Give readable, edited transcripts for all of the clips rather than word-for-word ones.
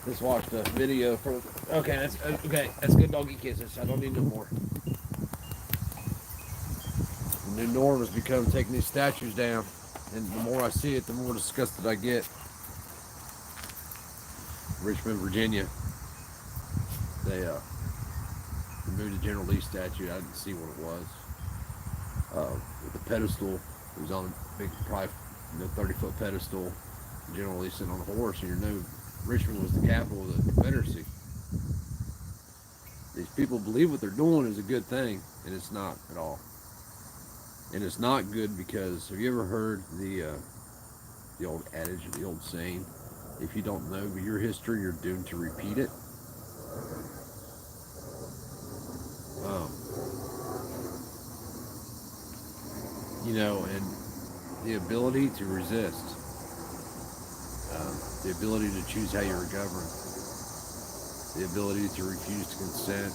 Just watched a video for. Okay, that's good doggy kisses. I don't need no more. The new norm has become taking these statues down, and the more I see it, the more disgusted I get. Richmond, Virginia, they removed the General Lee statue. I didn't see what it was. With the pedestal, it was on a big, probably 30-foot pedestal. General Lee sitting on a horse, and you know Richmond was the capital of the Confederacy. These people believe what they're doing is a good thing, and it's not at all. And it's not good because have you ever heard the old adage, the old saying, if you don't know your history, you're doomed to repeat it? Um, and the ability to resist, the ability to choose how you're governed, the ability to refuse to consent,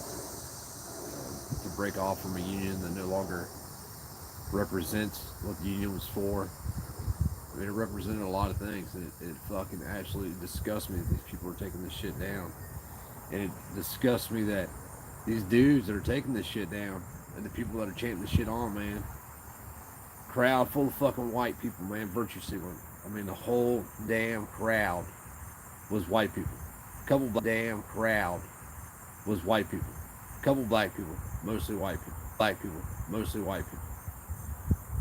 to break off from a union that no longer represents what the union was for. I mean, it represented a lot of things, and it fucking absolutely disgusts me that these people are taking this shit down. And it disgusts me that these dudes that are taking this shit down and the people that are chanting this shit on, man, crowd full of fucking white people, man, virtue signaling. I mean, the whole damn crowd was white people. Couple damn crowd was white people. Couple black people, mostly white people. Black people, mostly white people.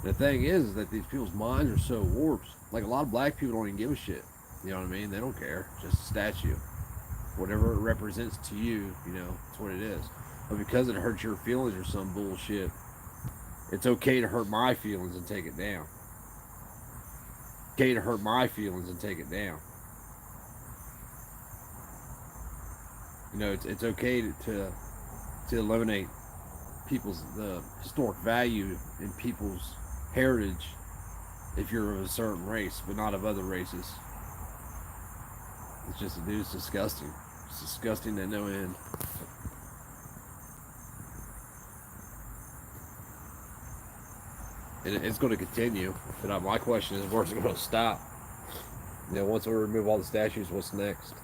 The thing is that these people's minds are so warped. Like, a lot of black people don't even give a shit. You know what I mean? They don't care. It's just a statue. Whatever it represents to you, it's what it is. But because it hurts your feelings or some bullshit, it's okay to hurt my feelings and take it down. Okay to hurt my feelings and take it down. It's okay to eliminate the historic value in people's heritage if you're of a certain race, but not of other races. It's disgusting. It's disgusting to no end. And it's going to continue. But my question is, where's it going to stop? Once we remove all the statues, what's next?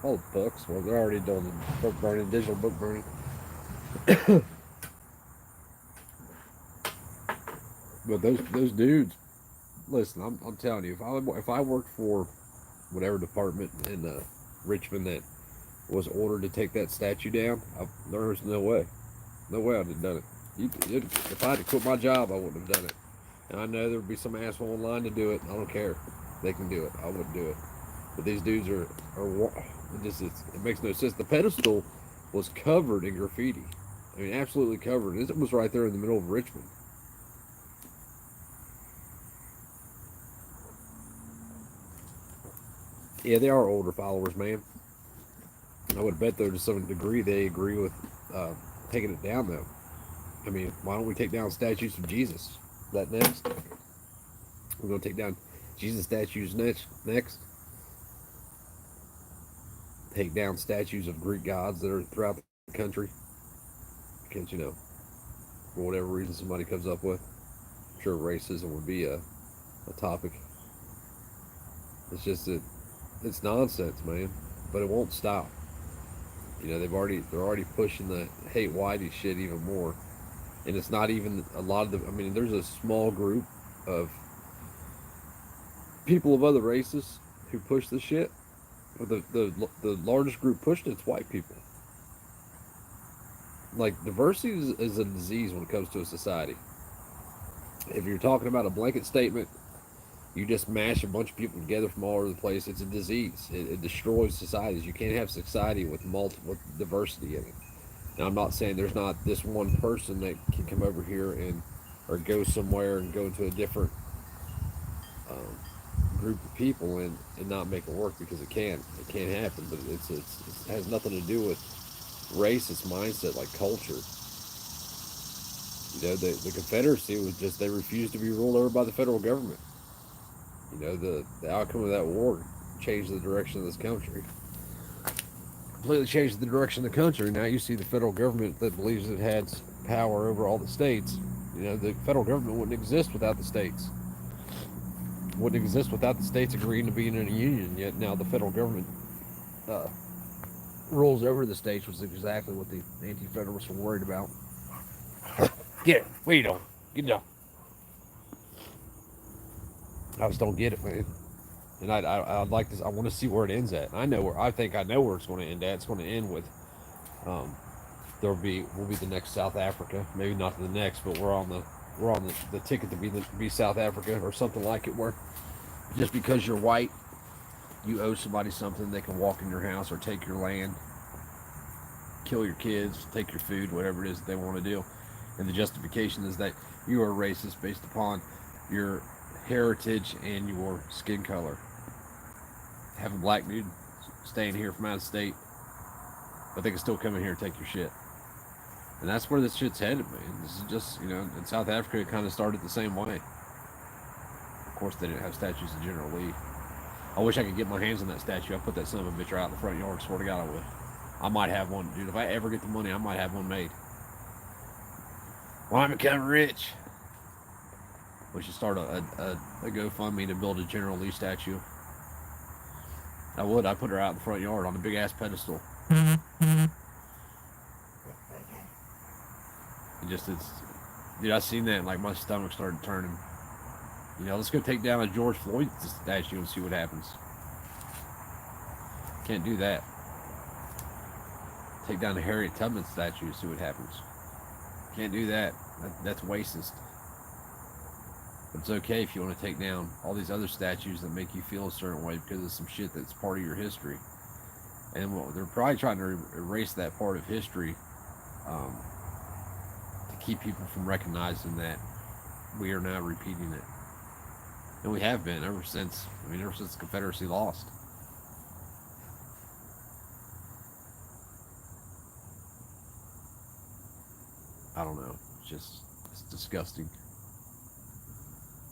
All the books. Well, they're already doing the book burning, digital book burning. But those dudes, listen, I'm telling you, if I worked for whatever department in Richmond that was ordered to take that statue down, there's no way I'd have done it. If I had to quit my job, I wouldn't have done it. And I know there'd be some asshole in line to do it. I don't care. They can do it. I wouldn't do it. But these dudes are it makes no sense. The pedestal was covered in graffiti. I mean, absolutely covered. It was right there in the middle of Richmond. Yeah, they are older followers, man. I would bet, though, to some degree, they agree with taking it down, though. I mean, why don't we take down statues of Jesus? Is that next? We're going to take down Jesus statues next. Take down statues of Greek gods that are throughout the country. Because, for whatever reason somebody comes up with. I'm sure racism would be a topic. It's just that it's nonsense, man. But it won't stop. They're already pushing the hate whitey shit even more. And it's not even a lot of there's a small group of people of other races who push the shit. But the largest group pushed it's white people. Like, diversity is a disease when it comes to a society. If you're talking about a blanket statement, you just mash a bunch of people together from all over the place. It's a disease. It destroys societies. You can't have society with diversity in it. Now, I'm not saying there's not this one person that can come over here or go somewhere and go into a different group of people and not make it work, because it can happen. But it has nothing to do with race. It's mindset, like culture. The Confederacy was just, they refused to be ruled over by the federal government. The outcome of that war changed the direction of this country. Completely changed the direction of the country. Now you see the federal government that believes it has power over all the states. The federal government wouldn't exist without the states. Wouldn't exist without the states agreeing to be in a union. Yet now the federal government uh, rules over the states, was exactly what the anti-federalists were worried about. Get it? What are you doing? Get down. I just don't get it, man. And I'd like this. I want to see where it ends at. I know where. I think I know where it's going to end at. It's going to end with, um, we'll be the next South Africa. Maybe not the next, but we're on the ticket to be South Africa or something like it. Where just because you're white, you owe somebody something. They can walk in your house or take your land, kill your kids, take your food, whatever it is that they want to do. And the justification is that you are racist based upon your heritage and your skin color. Have a black dude staying here from out of state, but they can still come in here and take your shit. And that's where this shit's headed, man. This is just, in South Africa, it kind of started the same way. Of course, they didn't have statues of General Lee. I wish I could get my hands on that statue. I put that son of a bitch right out in the front yard. Swear to God, I would. I might have one, dude. If I ever get the money, I might have one made. When I become rich, we should start a GoFundMe to build a General Lee statue. I would. I put her out in the front yard on a big ass pedestal. It just, dude, I seen that and like my stomach started turning. Let's go take down a George Floyd statue and see what happens. Can't do that. Take down the Harriet Tubman statue and see what happens. Can't do that. That's racist. But it's okay if you want to take down all these other statues that make you feel a certain way because of some shit that's part of your history. And they're probably trying to erase that part of history to keep people from recognizing that we are now repeating it. And we have been ever since the Confederacy lost. I don't know. It's disgusting.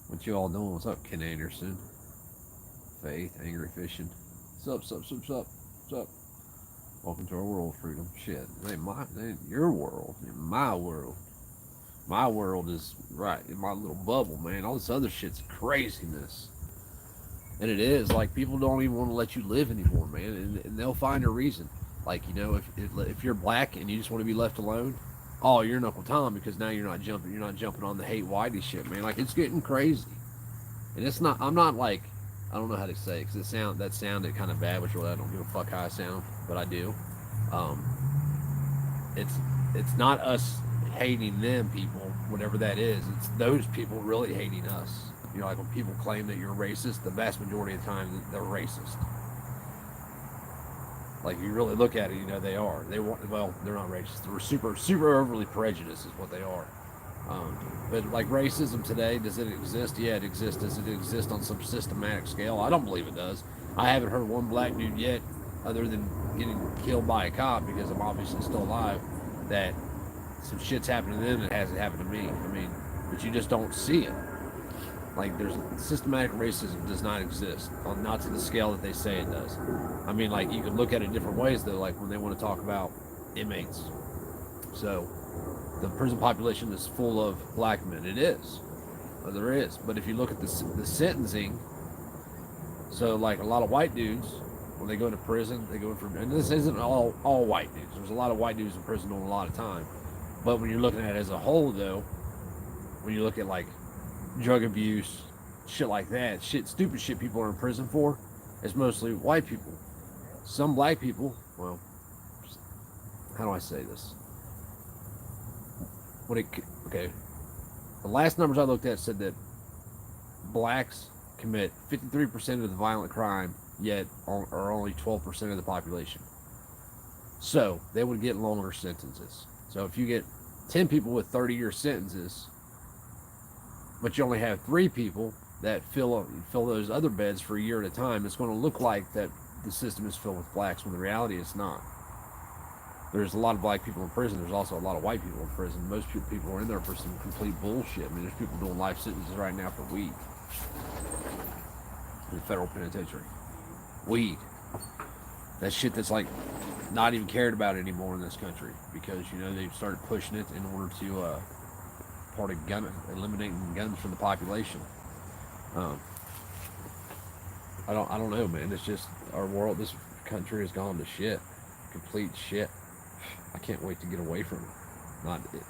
What you all doing? What's up, Ken Anderson? Faith, Angry Fishing. What's up? Welcome to our world, freedom. Shit, it ain't your world. It ain't my world. My world is right in my little bubble, man. All this other shit's craziness. And it is. Like, people don't even want to let you live anymore, man. And they'll find a reason. Like, if you're black and you just want to be left alone, oh, you're Uncle Tom because now you're not jumping on the hate whitey shit, man. Like, it's getting crazy. And it's not, I'm not like, I don't know how to say it because that sounded kind of bad, which really I don't give a fuck how I sound, but I do. It's not us hating them people, whatever that is. It's those people really hating us. Like when people claim that you're racist, the vast majority of the time they're racist. Like, you really look at it, they are. They're not racist. They're super overly prejudiced is what they are. But like racism today, does it exist? Yeah, it exists. Does it exist on some systematic scale? I don't believe it does. I haven't heard one black dude yet, other than getting killed by a cop because I'm obviously still alive, that some shit's happened to them that hasn't happened to me. But you just don't see it. Like, there's systematic racism does not exist, not to the scale that they say it does. Like, you can look at it different ways, though, like when they want to talk about inmates. So, the prison population is full of black men. It is. There is. But if you look at the sentencing, so, like, a lot of white dudes, when they go into prison, they go in for, and this isn't all white dudes. There's a lot of white dudes in prison doing a lot of time. But when you're looking at it as a whole, though, when you look at, like, drug abuse, shit like that, stupid shit people are in prison for, it's mostly white people. Some black people, well, how do I say this? Okay, the last numbers I looked at said that blacks commit 53% of the violent crime, yet are only 12% of the population. So they would get longer sentences. So if you get 10 people with 30-year sentences, but you only have 3 people that fill those other beds for a year at a time, it's going to look like that the system is filled with blacks, when the reality it's not. There's a lot of black people in prison. There's also a lot of white people in prison. Most people are in there for some complete bullshit. There's people doing life sentences right now for weed in the federal penitentiary. Weed. That shit that's like not even cared about anymore in this country because they've started pushing it in order to part of eliminating guns from the population. I don't know, man. It's just our world. This country has gone to shit, complete shit. I can't wait to get away from it.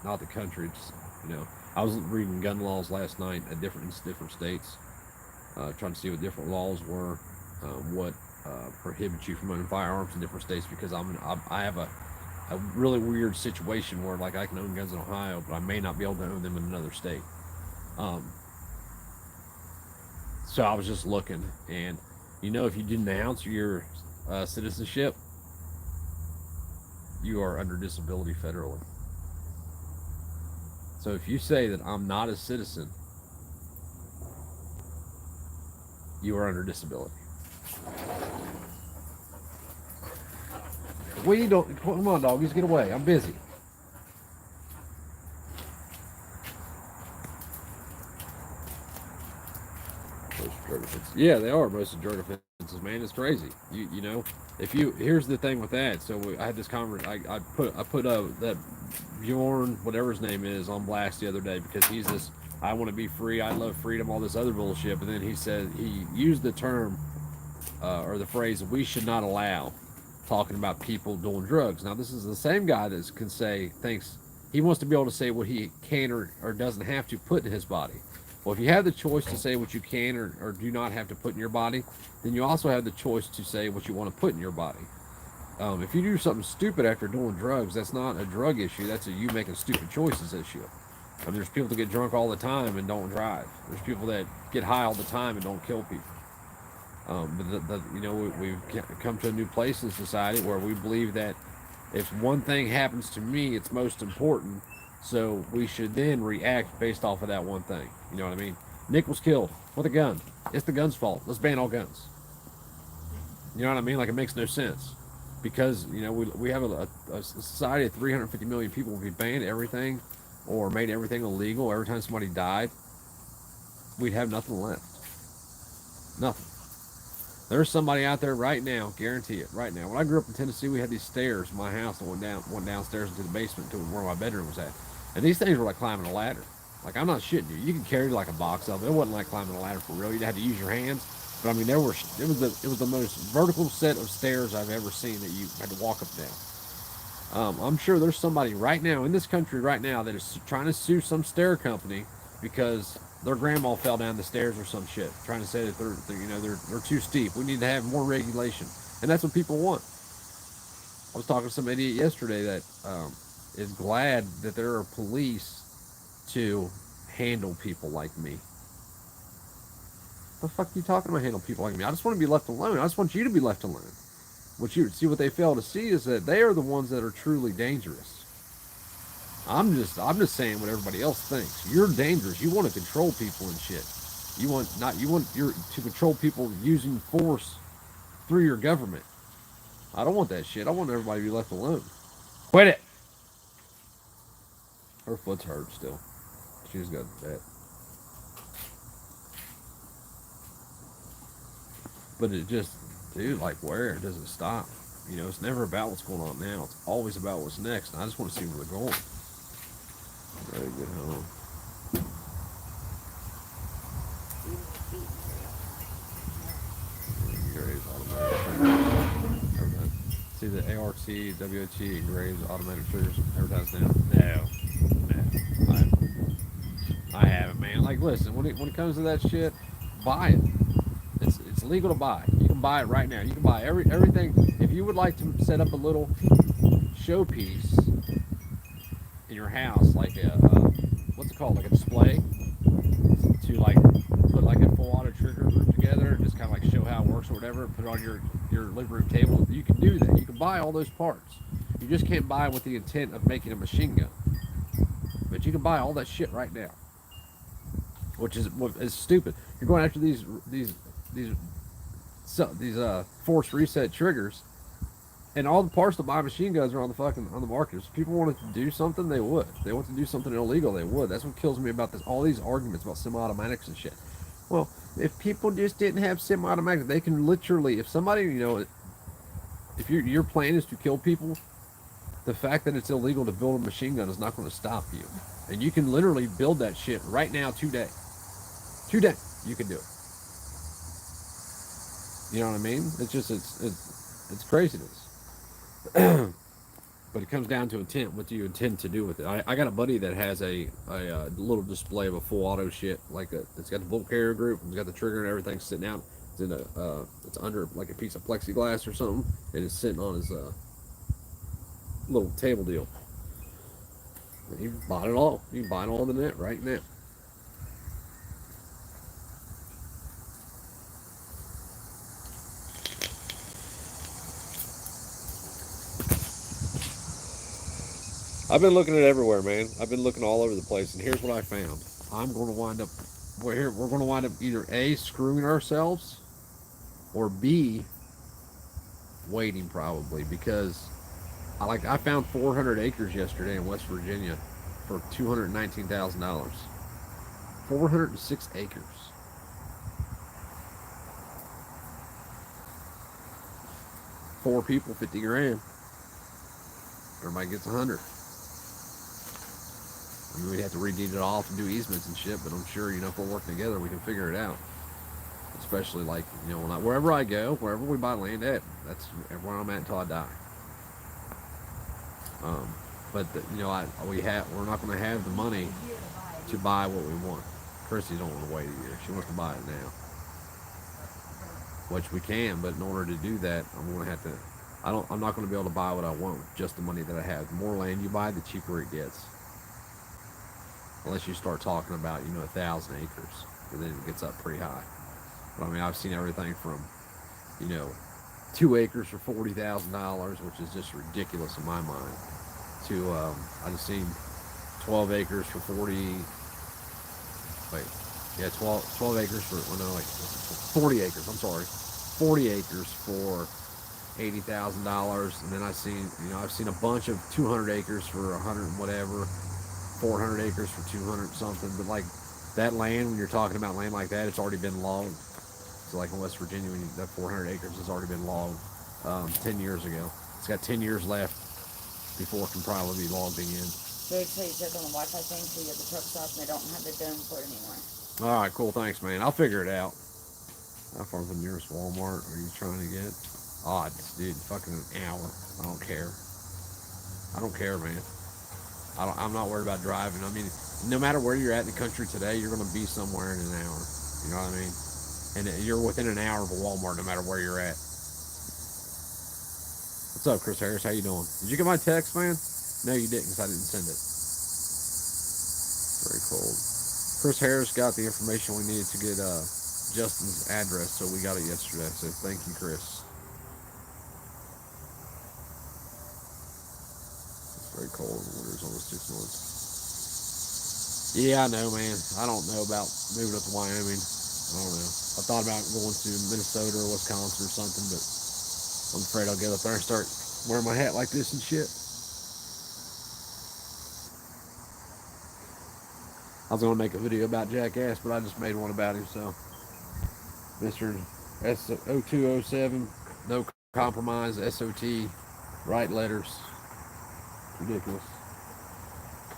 Not the country. It's, you know, I was reading gun laws last night at different states, trying to see what different laws were, what prohibits you from owning firearms in different states, because I have a really weird situation where, like, I can own guns in Ohio, but I may not be able to own them in another state. Um, so I was just looking, and if you denounce your citizenship, you are under disability federally. So if you say that I'm not a citizen, you are under disability. We don't. Come on, doggies, get away. I'm busy. Yeah, they are most of drug offenses, man. It's crazy. You know, here's the thing with that. So I had this conversation. I put that Bjorn, whatever his name is, on blast the other day, because he's this. I want to be free. I love freedom. All this other bullshit. But then he said, he used the term or the phrase, "we should not allow," talking about people doing drugs. Now, this is the same guy that can say, thinks he wants to be able to say what he can or doesn't have to put in his body. Well, if you have the choice to say what you can or do not have to put in your body, then you also have the choice to say what you want to put in your body. If you do something stupid after doing drugs, that's not a drug issue. That's a you making stupid choices issue. I mean, there's people that get drunk all the time and don't drive. There's people that get high all the time and don't kill people. But we've come to a new place in society where we believe that if one thing happens to me, it's most important. So we should then react based off of that one thing. You know what I mean? Nick was killed with a gun. It's the gun's fault. Let's ban all guns. You know what I mean? Like, it makes no sense. Because, we have a society of 350 million people. If we banned everything or made everything illegal every time somebody died, we'd have nothing left. Nothing. There's somebody out there right now, guarantee it, right now. When I grew up in Tennessee, we had these stairs in my house that went downstairs into the basement to where my bedroom was at. And these things were like climbing a ladder. Like, I'm not shitting you. You could carry like a box of it. It wasn't like climbing a ladder for real. You'd have to use your hands. But I mean, it was the most vertical set of stairs I've ever seen that you had to walk up down. I'm sure there's somebody right now in this country right now that is trying to sue some stair company because their grandma fell down the stairs or some shit, trying to say that they're too steep. We need to have more regulation, and that's what people want. I was talking to some idiot yesterday that is glad that there are police to handle people like me. What the fuck are you talking about, handle people like me? I just want to be left alone. I just want you to be left alone. What they fail to see is that they are the ones that are truly dangerous. I'm just saying what everybody else thinks. You're dangerous. You want to control people and shit. You want to control people using force through your government. I don't want that shit. I want everybody to be left alone. Quit it. Her foot's hurt still. She's got that. But it just, dude, like, where? It doesn't stop. It's never about what's going on now. It's always about what's next. And I just want to see where they're going. Very good home. See the ART, WOT, Graves automatic triggers advertised now? No. I haven't, man. Like, listen, when it comes to that shit, buy it. It's legal to buy. You can buy it right now. You can buy everything. If you would like to set up a little showpiece in your house, like what's it called, like a display, to like put like a full auto trigger group together and just kind of like show how it works or whatever, put it on your living room table, you can do that. You can buy all those parts. You just can't buy with the intent of making a machine gun. But you can buy all that shit right now, which is stupid. You're going after these force reset triggers, and all the parts to buy machine guns are on the market. If people wanted to do something, they would. If they want to do something illegal, they would. That's what kills me about this. All these arguments about semi-automatics and shit. Well, if people just didn't have semi-automatics, they can literally, if somebody, if your plan is to kill people, the fact that it's illegal to build a machine gun is not going to stop you. And you can literally build that shit right now today. Today, you can do it. You know what I mean? It's It's craziness. But it comes down to intent. What do you intend to do with it? I got a buddy that has a little display of a full auto shit. It's got the bolt carrier group. It's got the trigger and everything sitting out. It's in it's under like a piece of plexiglass or something, and it's sitting on his little table deal. And he bought it all. You can buy it all on the net right now. I've been looking at everywhere, man. I've been looking all over the place, and here's what I found. I'm going to wind up. We're going to wind up either A, screwing ourselves, or B, waiting probably, because I found 400 acres yesterday in West Virginia for $219,000. 406 acres. 4 people, 50 grand. Everybody gets 100. I mean, we'd have to redeed it off and do easements and shit, but I'm sure, if we're working together, we can figure it out. Especially wherever I go, wherever we buy land at, that's where I'm at until I die. We're not going to have the money to buy what we want. Chrissy don't want to wait a year. She wants to buy it now, which we can. But in order to do that, I'm going to have to. I'm not going to be able to buy what I want with just the money that I have. The more land you buy, the cheaper it gets. Unless you start talking about 1,000 acres, and then it gets up pretty high. But I mean, I've seen everything from 2 acres for $40,000, which is just ridiculous in my mind, to I've seen 12 acres for 40. Wait, yeah, 12 acres for 40 acres. I'm sorry, 40 acres for $80,000, and then I've seen a bunch of 200 acres for 100 and whatever. 400 acres for 200 something, but like that land, when you're talking about land like that, it's already been logged. So like in West Virginia, that 400 acres has already been logged 10 years ago. It's got 10 years left before it can probably be logged again. They say you check on the Wi-Fi thing so you get the truck stop and they don't have the dome for it anymore. All right, cool, thanks, man. I'll figure it out. How far's the nearest Walmart are you trying to get? Dude, fucking an hour. I don't care. I don't care, man. I'm not worried about driving. I mean, no matter where you're at in the country today, you're going to be somewhere in an hour. You know what I mean? And you're within an hour of a Walmart, no matter where you're at. What's up, Chris Harris? How you doing? Did you get my text, man? No, you didn't, because I didn't send it. Very cold. Chris Harris got the information we needed to get Justin's address, so we got it yesterday. So thank you, Chris. Very cold. The winter's almost 6 months. Yeah, I know, man. I don't know about moving up to Wyoming. I don't know. I thought about going to Minnesota or Wisconsin or something, but I'm afraid I'll get up there and start wearing my hat like this and shit. I was going to make a video about Jackass, but I just made one about him, so. Mr. S0207, no compromise, SOT, write letters. Ridiculous.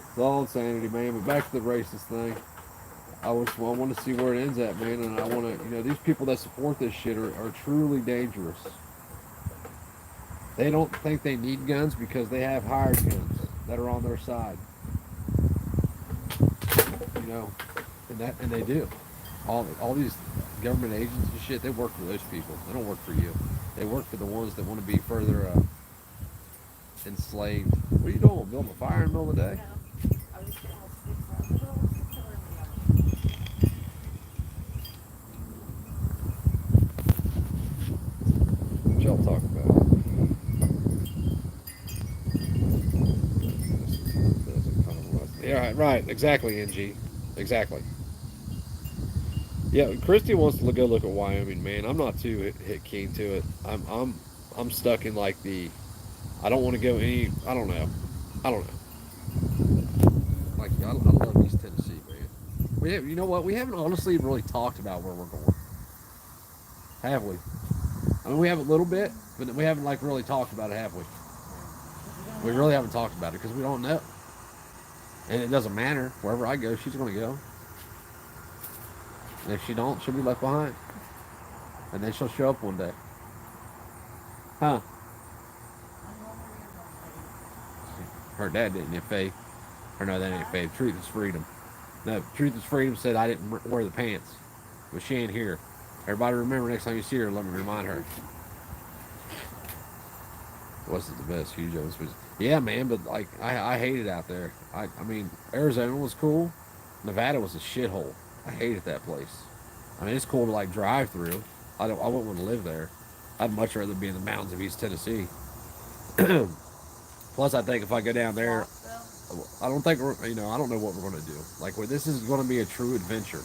It's all insanity, man. But back to the racist thing. I want to see where it ends at, man. And I want to, these people that support this shit are truly dangerous. They don't think they need guns because they have hired guns that are on their side. And they do. All these government agents and shit, they work for those people. They don't work for you. They work for the ones that want to be further enslaved. What are you doing? Building a fire in the middle of the day? What y'all talking about? Yeah, right. Exactly, NG. Exactly. Yeah, Christy wants to go look at Wyoming, man. I'm not too keen to it. I'm stuck in like I don't want to go any. I don't know. Like I love East Tennessee, man. You know what? We haven't honestly really talked about where we're going, have we? I mean, we have a little bit, but we haven't like really talked about it, have we? We really haven't talked about it because we don't know, and it doesn't matter. Wherever I go, she's going to go. And if she don't, she'll be left behind. And then she'll show up one day. Huh? Heard that, didn't you, Faith? Or no, that ain't Faith. Truth is freedom. No, Truth is freedom said I didn't wear the pants. But she ain't here. Everybody remember next time you see her, let me remind her. Wasn't the best. Hugh Jones was. Yeah, man, but like I hated out there. I mean, Arizona was cool. Nevada was a shithole. I hated that place. I mean, it's cool to like drive through. I wouldn't want to live there. I'd much rather be in the mountains of East Tennessee. Plus, I think if I go down there, I don't think I don't know what we're gonna do. Like, this is gonna be a true adventure.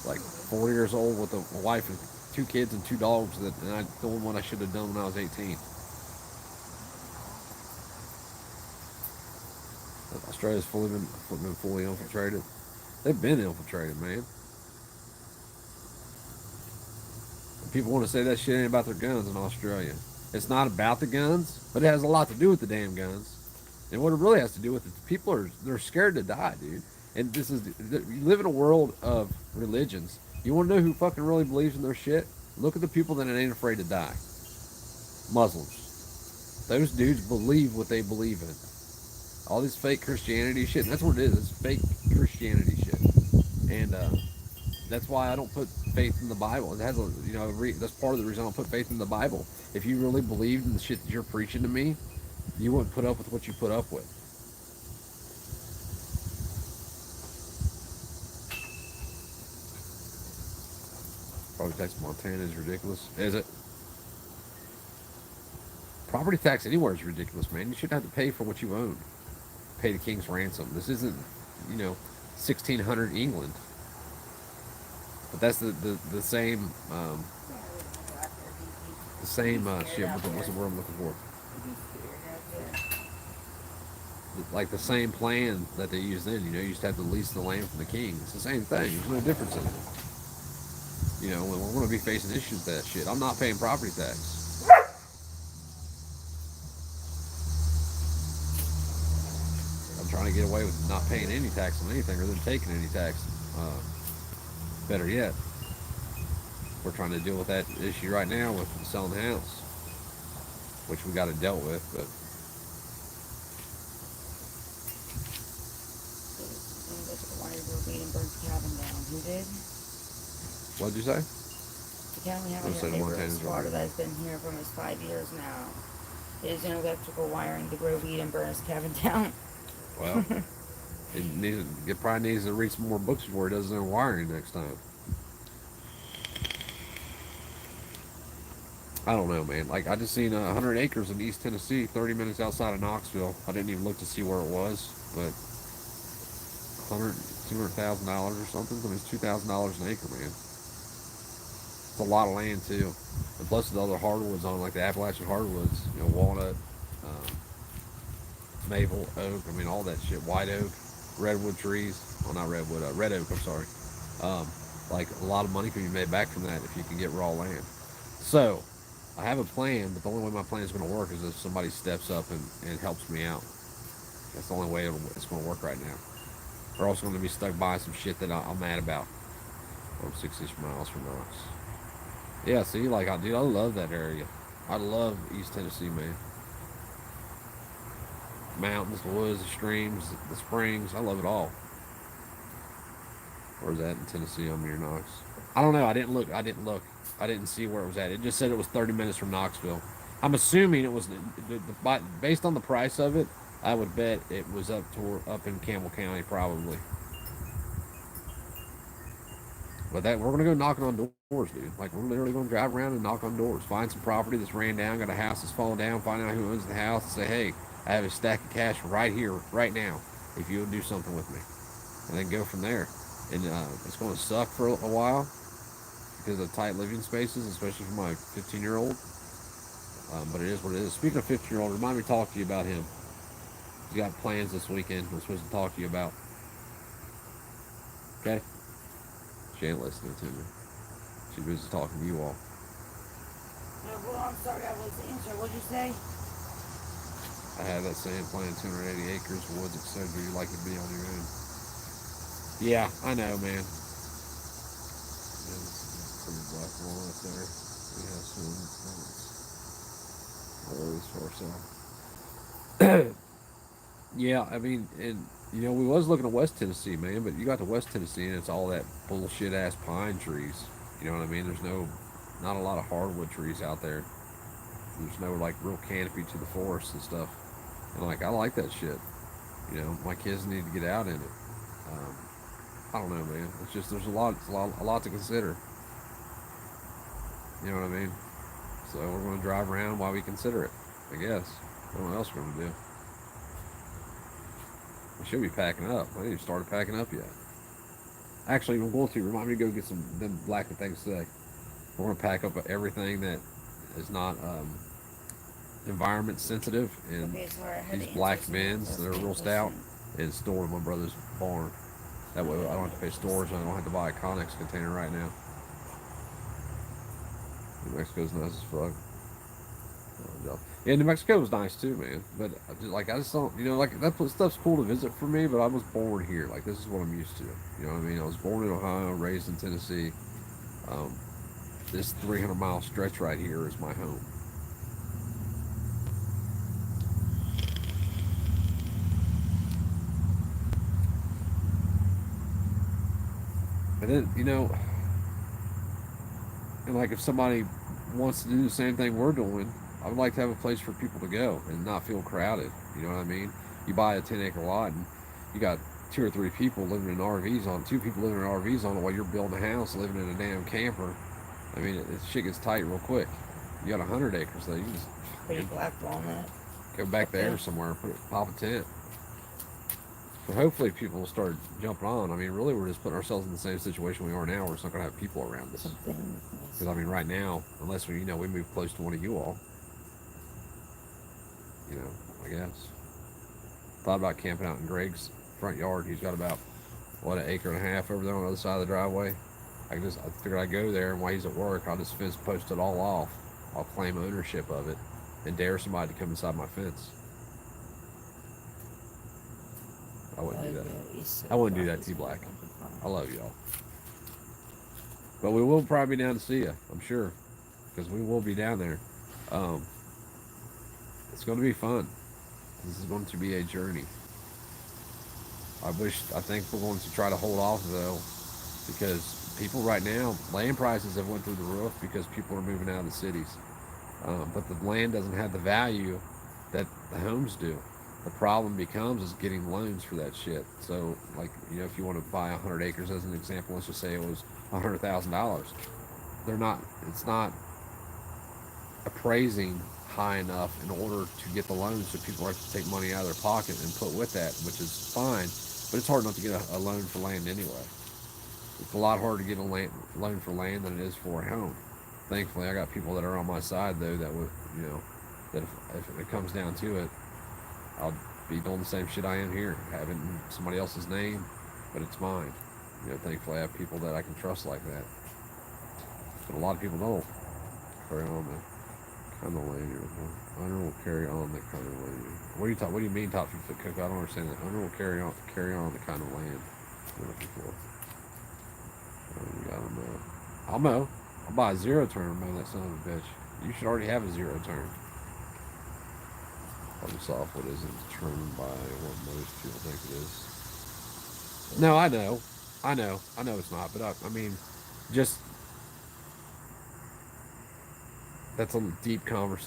Like 4 years old with a wife and 2 kids and 2 dogs. And I doing what I should have done when I was 18. Australia's been fully infiltrated. They've been infiltrated, man. People want to say that shit ain't about their guns in Australia. It's not about the guns, but it has a lot to do with the damn guns. And what it really has to do with it, they're scared to die, dude. And you live in a world of religions. You want to know who fucking really believes in their shit? Look at the people that ain't afraid to die. Muslims. Those dudes believe what they believe in. All this fake Christianity shit, and that's what it is. It's fake Christianity shit. And that's why I don't put faith in the Bible. It has that's part of the reason I don't put faith in the Bible. If you really believed in the shit that you're preaching to me, you wouldn't put up with what you put up with. Property tax in Montana is ridiculous. Is it? Property tax anywhere is ridiculous, man. You shouldn't have to pay for what you own. Pay the king's ransom. This isn't, 1600 England. But that's the same shit. What's the word I'm looking for? Like the same plan that they used then. You used to have to lease the land from the king. It's the same thing. There's no difference in it. We're going to be facing issues with that shit. I'm not paying property tax. I'm trying to get away with not paying any tax on anything or them taking any tax. Better yet, we're trying to deal with that issue right now with selling the house, which we got it dealt with, but Who did? What'd you say? The county having a neighbor in Sparta that's been here for almost 5 years now. There's no electrical wiring to grow weed and burn his cabin down. Well, it probably needs to read some more books before it does their wiring next time. I don't know, man. Like, I just seen 100 acres in East Tennessee, 30 minutes outside of Knoxville. I didn't even look to see where it was, but $200,000 or something. I mean, it's $2,000 an acre, man. It's a lot of land too, and plus the other hardwoods on, like the Appalachian hardwoods, walnut, maple, oak. I mean, all that shit. White oak, redwood trees. Well, not redwood, red oak. I'm sorry. Like a lot of money can be made back from that if you can get raw land. So, I have a plan, but the only way my plan is going to work is if somebody steps up and helps me out. That's the only way it's going to work right now. We're also going to be stuck by some shit that I'm mad about. I'm 6-ish miles from Knox. Yeah, see, like I love that area. I love East Tennessee, man. Mountains, the woods, the streams, the springs. I love it all. Where's that in Tennessee? I'm near Knox. I don't know. I didn't look. I didn't see where it was at. It just said it was 30 minutes from Knoxville. I'm assuming it was based on the price of it. I would bet it was up in Campbell County, probably. But we're gonna go knocking on doors, dude. Like, we're literally gonna drive around and knock on doors, find some property that's ran down, got a house that's fallen down, find out who owns the house, and say, hey, I have a stack of cash right here, right now, if you would do something with me, and then go from there. And it's gonna suck for a while because of tight living spaces, especially for my 15-year-old. But it is what it is. Speaking of 15-year-old, remind me to talk to you about him. He's got plans this weekend. We're supposed to talk to you about. Okay. She ain't listening to me. She's busy talking to you all. Well, I'm sorry, I was answering. What'd you say? I have that same plan, 280 acres, woods, etc. You like to be on your own. Yeah, I know, man. Pretty black walnut there. have some moments. Always far south. Yeah, I mean, and we was looking at West Tennessee, man, but you got to West Tennessee and it's all that bullshit ass pine trees. You know what I mean? There's not a lot of hardwood trees out there. There's no like real canopy to the forest and stuff. And like, I like that shit. My kids need to get out in it. Um, I don't know, man. It's just there's a lot to consider. You know what I mean? So we're gonna drive around while we consider it. I guess. I don't know what else we're gonna do. We should be packing up. I ain't even started packing up yet. Actually, I'm going to remind me to go get some them black things today. We're gonna pack up everything that is not environment sensitive and Okay, sorry, these black bins that are real stout and store in my brother's barn. That way I don't have to pay storage and I don't have to buy a Connex container right now. New Mexico's nice as fuck. Yeah, New Mexico was nice too, man. But I just don't, like that stuff's cool to visit for me. But I was born here. Like this is what I'm used to. You know what I mean? I was born in Ohio, raised in Tennessee. Um, this 300-mile stretch right here is my home. But then, and like if somebody wants to do the same thing we're doing, I would like to have a place for people to go and not feel crowded. You know what I mean? You buy a 10-acre lot and you got 2 or 3 people living in RVs on it, 2 people living in RVs on it while you're building a house, living in a damn camper. I mean, shit gets tight real quick. You got 100 acres though. You can just Pretty black walnut. go back there somewhere and pop a tent. So hopefully people will start jumping on. I mean, really, we're just putting ourselves in the same situation we are now. We're just not going to have people around us. Because I mean, right now, unless we move close to one of you all, I guess. Thought about camping out in Greg's front yard. He's got about an acre and a half over there on the other side of the driveway. I figured I'd go there, and while he's at work, I'll just fence post it all off. I'll claim ownership of it and dare somebody to come inside my fence. I wouldn't do that. I wouldn't do that to you, Black. I love y'all. But we will probably be down to see you, I'm sure. Because we will be down there. It's going to be fun. This is going to be a journey. I think we're going to try to hold off, though. Because people right now, land prices have went through the roof because people are moving out of the cities. But the land doesn't have the value that the homes do. The problem becomes is getting loans for that shit. So, like, if you want to buy 100 acres as an example, let's just say it was $100,000. It's not appraising high enough in order to get the loans, so people have to take money out of their pocket and put with that, which is fine. But it's hard enough to get a loan for land anyway. It's a lot harder to get a loan for land than it is for a home. Thankfully, I got people that are on my side, though, that would, that if it comes down to it, I'll be doing the same shit I am here, having somebody else's name, but it's mine. Thankfully I have people that I can trust like that. But a lot of people don't. Carry on the kind of land. Hunter will carry on the kind of land. What do you mean, top 50 cook? I don't understand that. Hunter will carry on the kind of land you're looking for. You gotta mow. I'll mow. I'll buy a 0-turn, mow that son of a bitch. You should already have a 0-turn. Problem softwood isn't determined by what most people think it is. No, I know it's not, but I mean, just that's a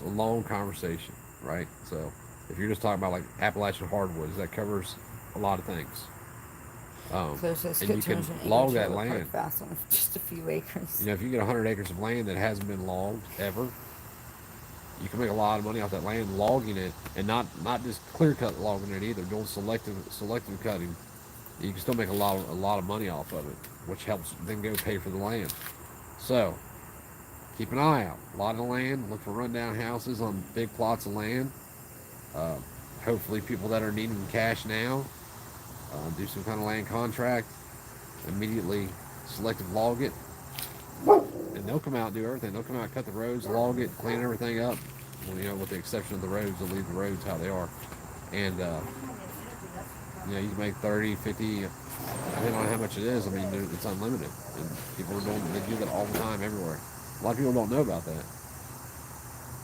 long conversation, right? So if you're just talking about like Appalachian hardwoods, that covers a lot of things. And you can log that land. Fast on just a few acres. If you get 100 acres of land that hasn't been logged ever, you can make a lot of money off that land logging it, and not just clear cut logging it either. Doing selective cutting, you can still make a lot of money off of it, which helps then go pay for the land. So keep an eye out. A lot of the land. Look for rundown houses on big plots of land. Hopefully, people that are needing cash now do some kind of land contract. Immediately selective log it. And they'll come out and do everything. They'll come out, cut the roads, log it, clean everything up. Well, with the exception of the roads, they'll leave the roads how they are. And, you can make 30, 50, depending on how much it is. I mean, it's unlimited. And people they do that all the time everywhere. A lot of people don't know about that.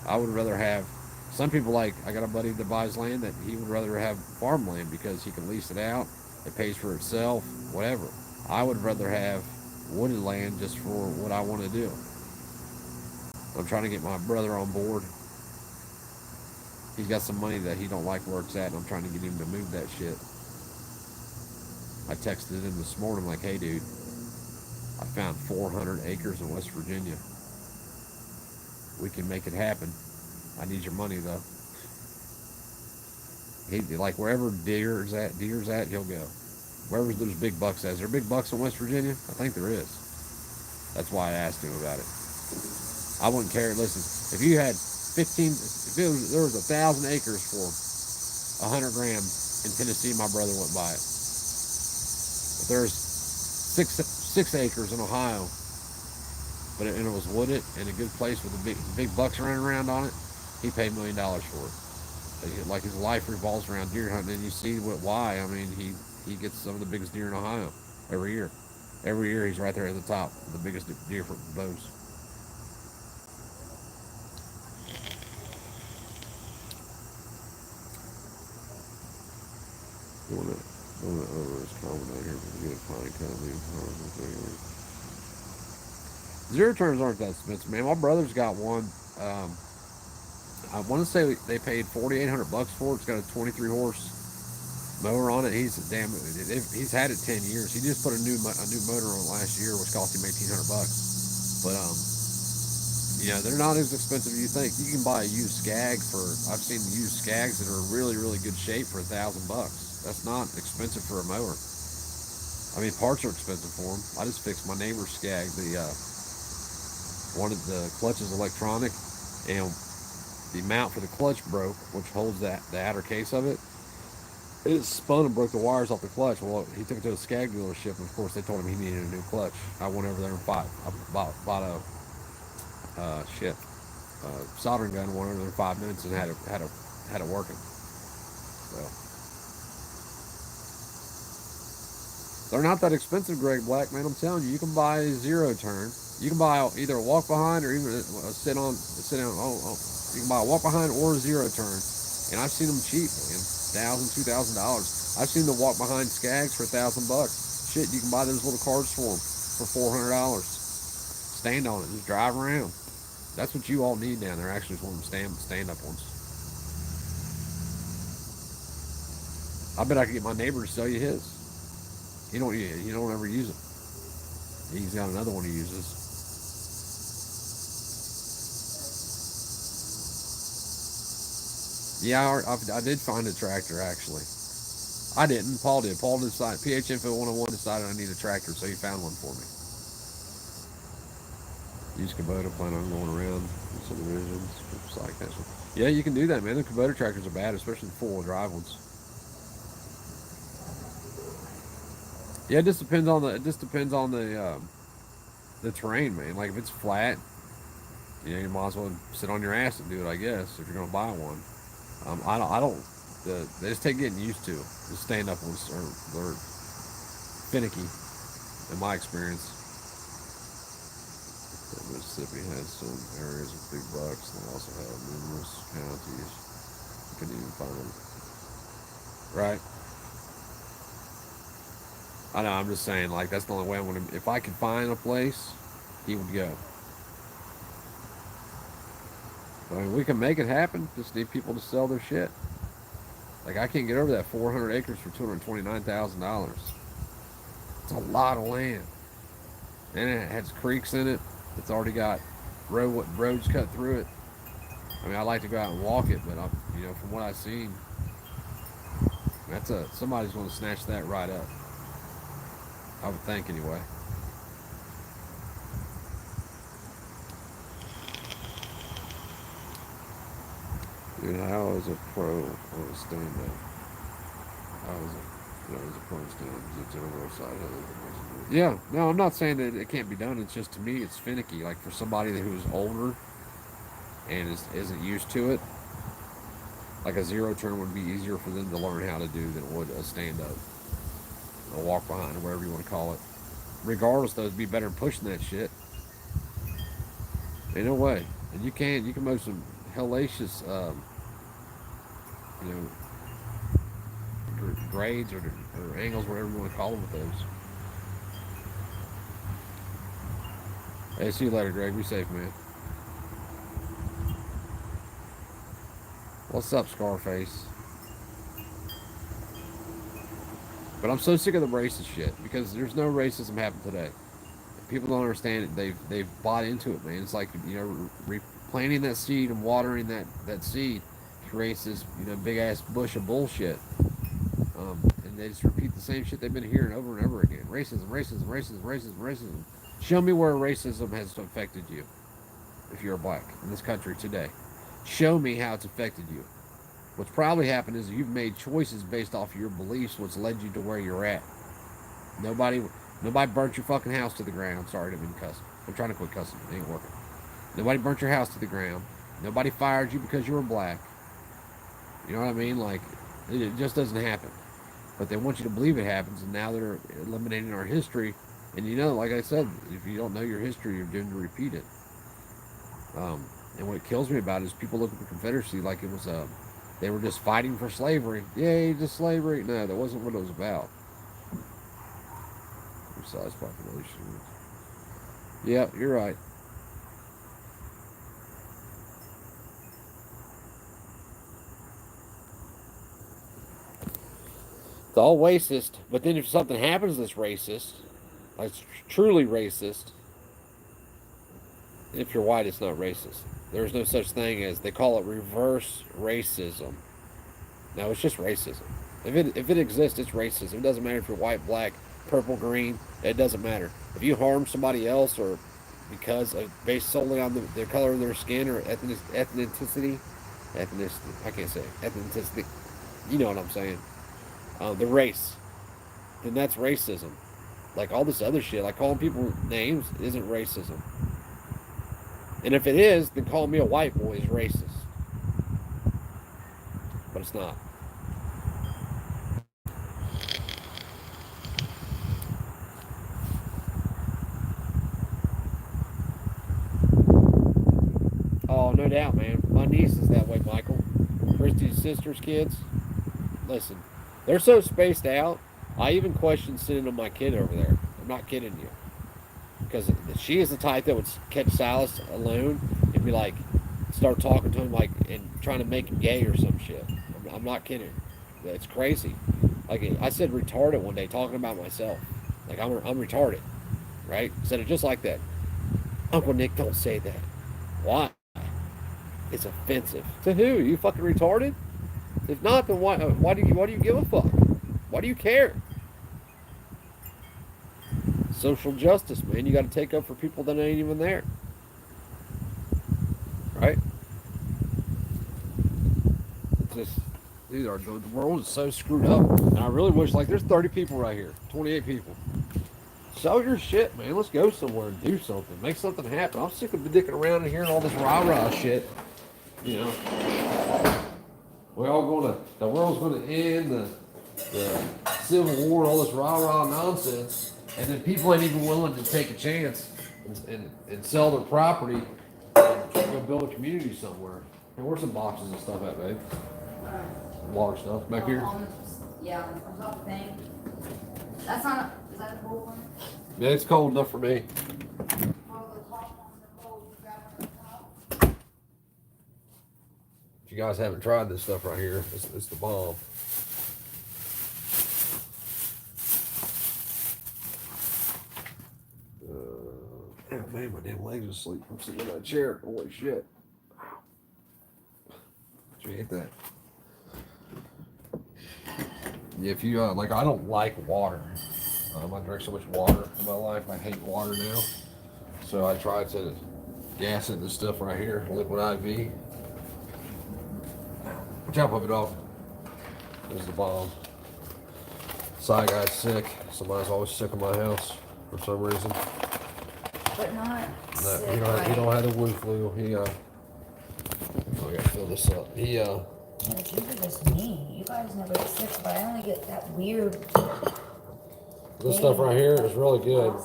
I would rather have. Some people like. I got a buddy that buys land that he would rather have farmland because he can lease it out. It pays for itself. Whatever. I would rather have wooded land just for what I want to do. I'm trying to get my brother on board. He's got some money that he don't like where it's at, and I'm trying to get him to move that shit. I texted him this morning like, hey dude, I found 400 acres in West Virginia. We can make it happen. I need your money though. He like wherever deer's at, he'll go. Wherever there's big bucks at. Is there big bucks in West Virginia? I think there is. That's why I asked him about it. I wouldn't care. Listen, if you had 15, if there was 1,000 acres for 100 grand in Tennessee, my brother wouldn't buy it. If there's six acres in Ohio, and it was wooded and a good place with the big bucks running around on it, he paid $1 million for it. Like his life revolves around deer hunting, and you see why. I mean, he gets some of the biggest deer in Ohio every year. Every year he's right there at the top, the biggest deer for bows. Doing it over is common out here, but you get a pine cut. Zero turns aren't that expensive, man. My brother's got one. I want to say they paid $4,800 for it. It's got a 23 horse mower on it. He's had it 10 years. He just put a new motor on it last year, which cost him $1,800. But they're not as expensive as you think. You can buy a used Skag I've seen used Skags that are really, really good shape for $1,000. That's not expensive for a mower. I mean, parts are expensive for them. I just fixed my neighbor's Skag. One of the clutch is electronic, and the mount for the clutch broke, which holds the outer case of it. It spun and broke the wires off the clutch. Well, he took it to a Skag dealership, and of course they told him he needed a new clutch. I went over there and bought a soldering gun. Went over there in 5 minutes and had it working. So they're not that expensive, Greg Black, man. I'm telling you, you can buy a zero turn. You can buy either a walk behind or even a sit on. You can buy a walk behind or a zero turn, and I've seen them cheap, man. $1,000, $2,000. I've seen the walk behind Skags for $1,000. Shit, you can buy those little cards for them for $400. Stand on it, just drive around. That's what you all need down there. Actually, is one of them stand up ones. I bet I could get my neighbor to sell you his. You don't ever use it. He's got another one he uses. Yeah, I did find a tractor, actually. I didn't. Paul did. Paul decided, PH Info 101 decided I need a tractor, so he found one for me. Use Kubota, plan on going around subdivisions. Like that. Yeah, you can do that, man. The Kubota tractors are bad, especially the four-wheel drive ones. Yeah, it just depends on the terrain, man. Like if it's flat, you might as well sit on your ass and do it, I guess, if you're gonna buy one. They just take getting used to. The stand-up ones they're finicky, in my experience. Mississippi has some areas with big bucks. They also have numerous counties. You can even find them. Right. I know, I'm just saying, like, that's the only way I'm going to... If I could find a place, he would go. I mean, we can make it happen. Just need people to sell their shit. Like, I can't get over that 400 acres for $229,000. It's a lot of land. And it has creeks in it. It's already got roads cut through it. I mean, I like to go out and walk it, but from what I've seen, somebody's going to snatch that right up. I would think, anyway. Dude, how is a pro on a stand-up? How is it? A pro stand-up? It's on the side of it. Yeah, no, I'm not saying that it can't be done. It's just, to me, it's finicky. Like, for somebody who's older and isn't used to it, like a zero turn would be easier for them to learn how to do than it would a stand-up. A walk behind, or whatever you want to call it. Regardless, though, it'd be better than pushing that shit. Ain't no way. And you can make some hellacious, you know, grades or angles, whatever you want to call them with those. Hey, see you later, Greg. Be safe, man. What's up, Scarface? But I'm so sick of the racist shit because there's no racism happening today. People don't understand it. They've bought into it, man. It's like, you know, replanting that seed and watering that seed creates this, you know, big ass bush of bullshit. And they just repeat the same shit they've been hearing over and over again. Racism, racism, racism, racism, racism. Show me where racism has affected you if you're black in this country today. Show me how it's affected you. What's probably happened is you've made choices based off of your beliefs, what's led you to where you're at. Nobody Nobody burnt your fucking house to the ground. Sorry, I didn't mean to cuss. I'm trying to quit cussing. It ain't working. Nobody burnt your house to the ground. Nobody fired you because you were black. You know what I mean? Like, it just doesn't happen. But they want you to believe it happens, and now they're eliminating our history. And you know, like I said, if you don't know your history, you're doomed to repeat it. And what kills me about it is people look at the Confederacy like it was they were just fighting for slavery. Yay, just slavery. No, that wasn't what it was about. Size population. Yeah, you're right. It's all racist, but then if something happens that's racist, like truly racist, if you're white, it's not racist. There's no such thing as, they call it reverse racism. No, it's just racism. If it exists, it's racism. It doesn't matter if you're white, black, purple, green. It doesn't matter. If you harm somebody else, or because of, based solely on the color of their skin or ethnicity, I can't say it, ethnicity. You know what I'm saying? The race. Then that's racism. Like all this other shit, like calling people names, isn't racism. And if it is, then calling me a white boy is racist. But it's not. Oh, no doubt, man. My niece is that way, Michael. Christy's sister's kids. Listen, they're so spaced out, I even question sending my kid over there. I'm not kidding you. Because she is the type that would catch Silas alone and be like, start talking to him like, and trying to make him gay or some shit. I'm not kidding. It's crazy. Like, I said retarded one day talking about myself. Like, I'm retarded. Right? Said it just like that. Uncle Nick, don't say that. Why? It's offensive. To who? You fucking retarded? If not, then why do you give a fuck? Why do you care? Social justice, man. You got to take up for people that ain't even there. Right? It's just, the world is so screwed up. And I really wish, like, there's 30 people right here, 28 people. Sell your shit, man. Let's go somewhere and do something. Make something happen. I'm sick of dicking around and hearing all this rah-rah shit. You know, the world's gonna end, the Civil War, all this rah-rah nonsense, and then people ain't even willing to take a chance and sell their property and go build a community somewhere. And where's some boxes and stuff at, babe? Water stuff back here? Yeah, on top of the thing. That's not is that a cold one? Yeah, it's cold enough for me. If you guys haven't tried this stuff right here, it's the bomb. Oh man, my damn legs are asleep. I'm sitting in that chair. Holy shit. Did you hate that? Yeah, if you, like, I don't like water. I drink so much water in my life. I hate water now. So I tried to gas it, this stuff right here, liquid IV. Watch out, puppy dog. This is the bomb. Side guy's sick. Somebody's always sick in my house for some reason. But not No, sick, he don't have the Wu flu. Oh, I gotta fill this up. It's usually just me. You guys never get sick, but I only get that weird. This stuff right here is really good.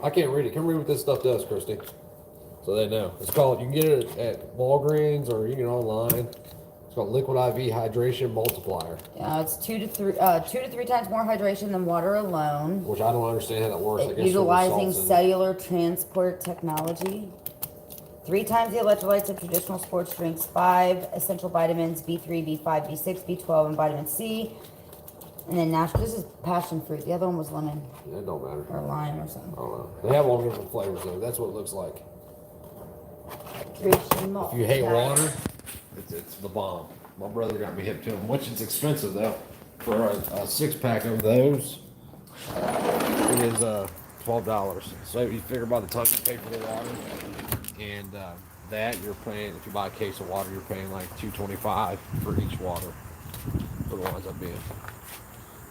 I can't read it. Come read what this stuff does, Christy. So they know. It's called, you can get it at Walgreens or you can online. It's called Liquid IV Hydration Multiplier. Yeah, it's 2 to 3 times more hydration than water alone. Which I don't understand how that works. I guess Utilizing cellular transport technology. 3 times the electrolytes of traditional sports drinks. 5 essential vitamins: B3, B5, B6, B12, and vitamin C. And then natural. This is passion fruit. The other one was lemon. Yeah, it don't matter. Or lime or something. I don't know. They have all different flavors though. That's what it looks like. If you hate water, it's the bomb. My brother got me hip to them, which is expensive though. For a 6-pack of those, it is $12. So you figure by the time you pay for the water and that, you're paying, if you buy a case of water, you're paying like $2.25 for each water for the ones I'm being.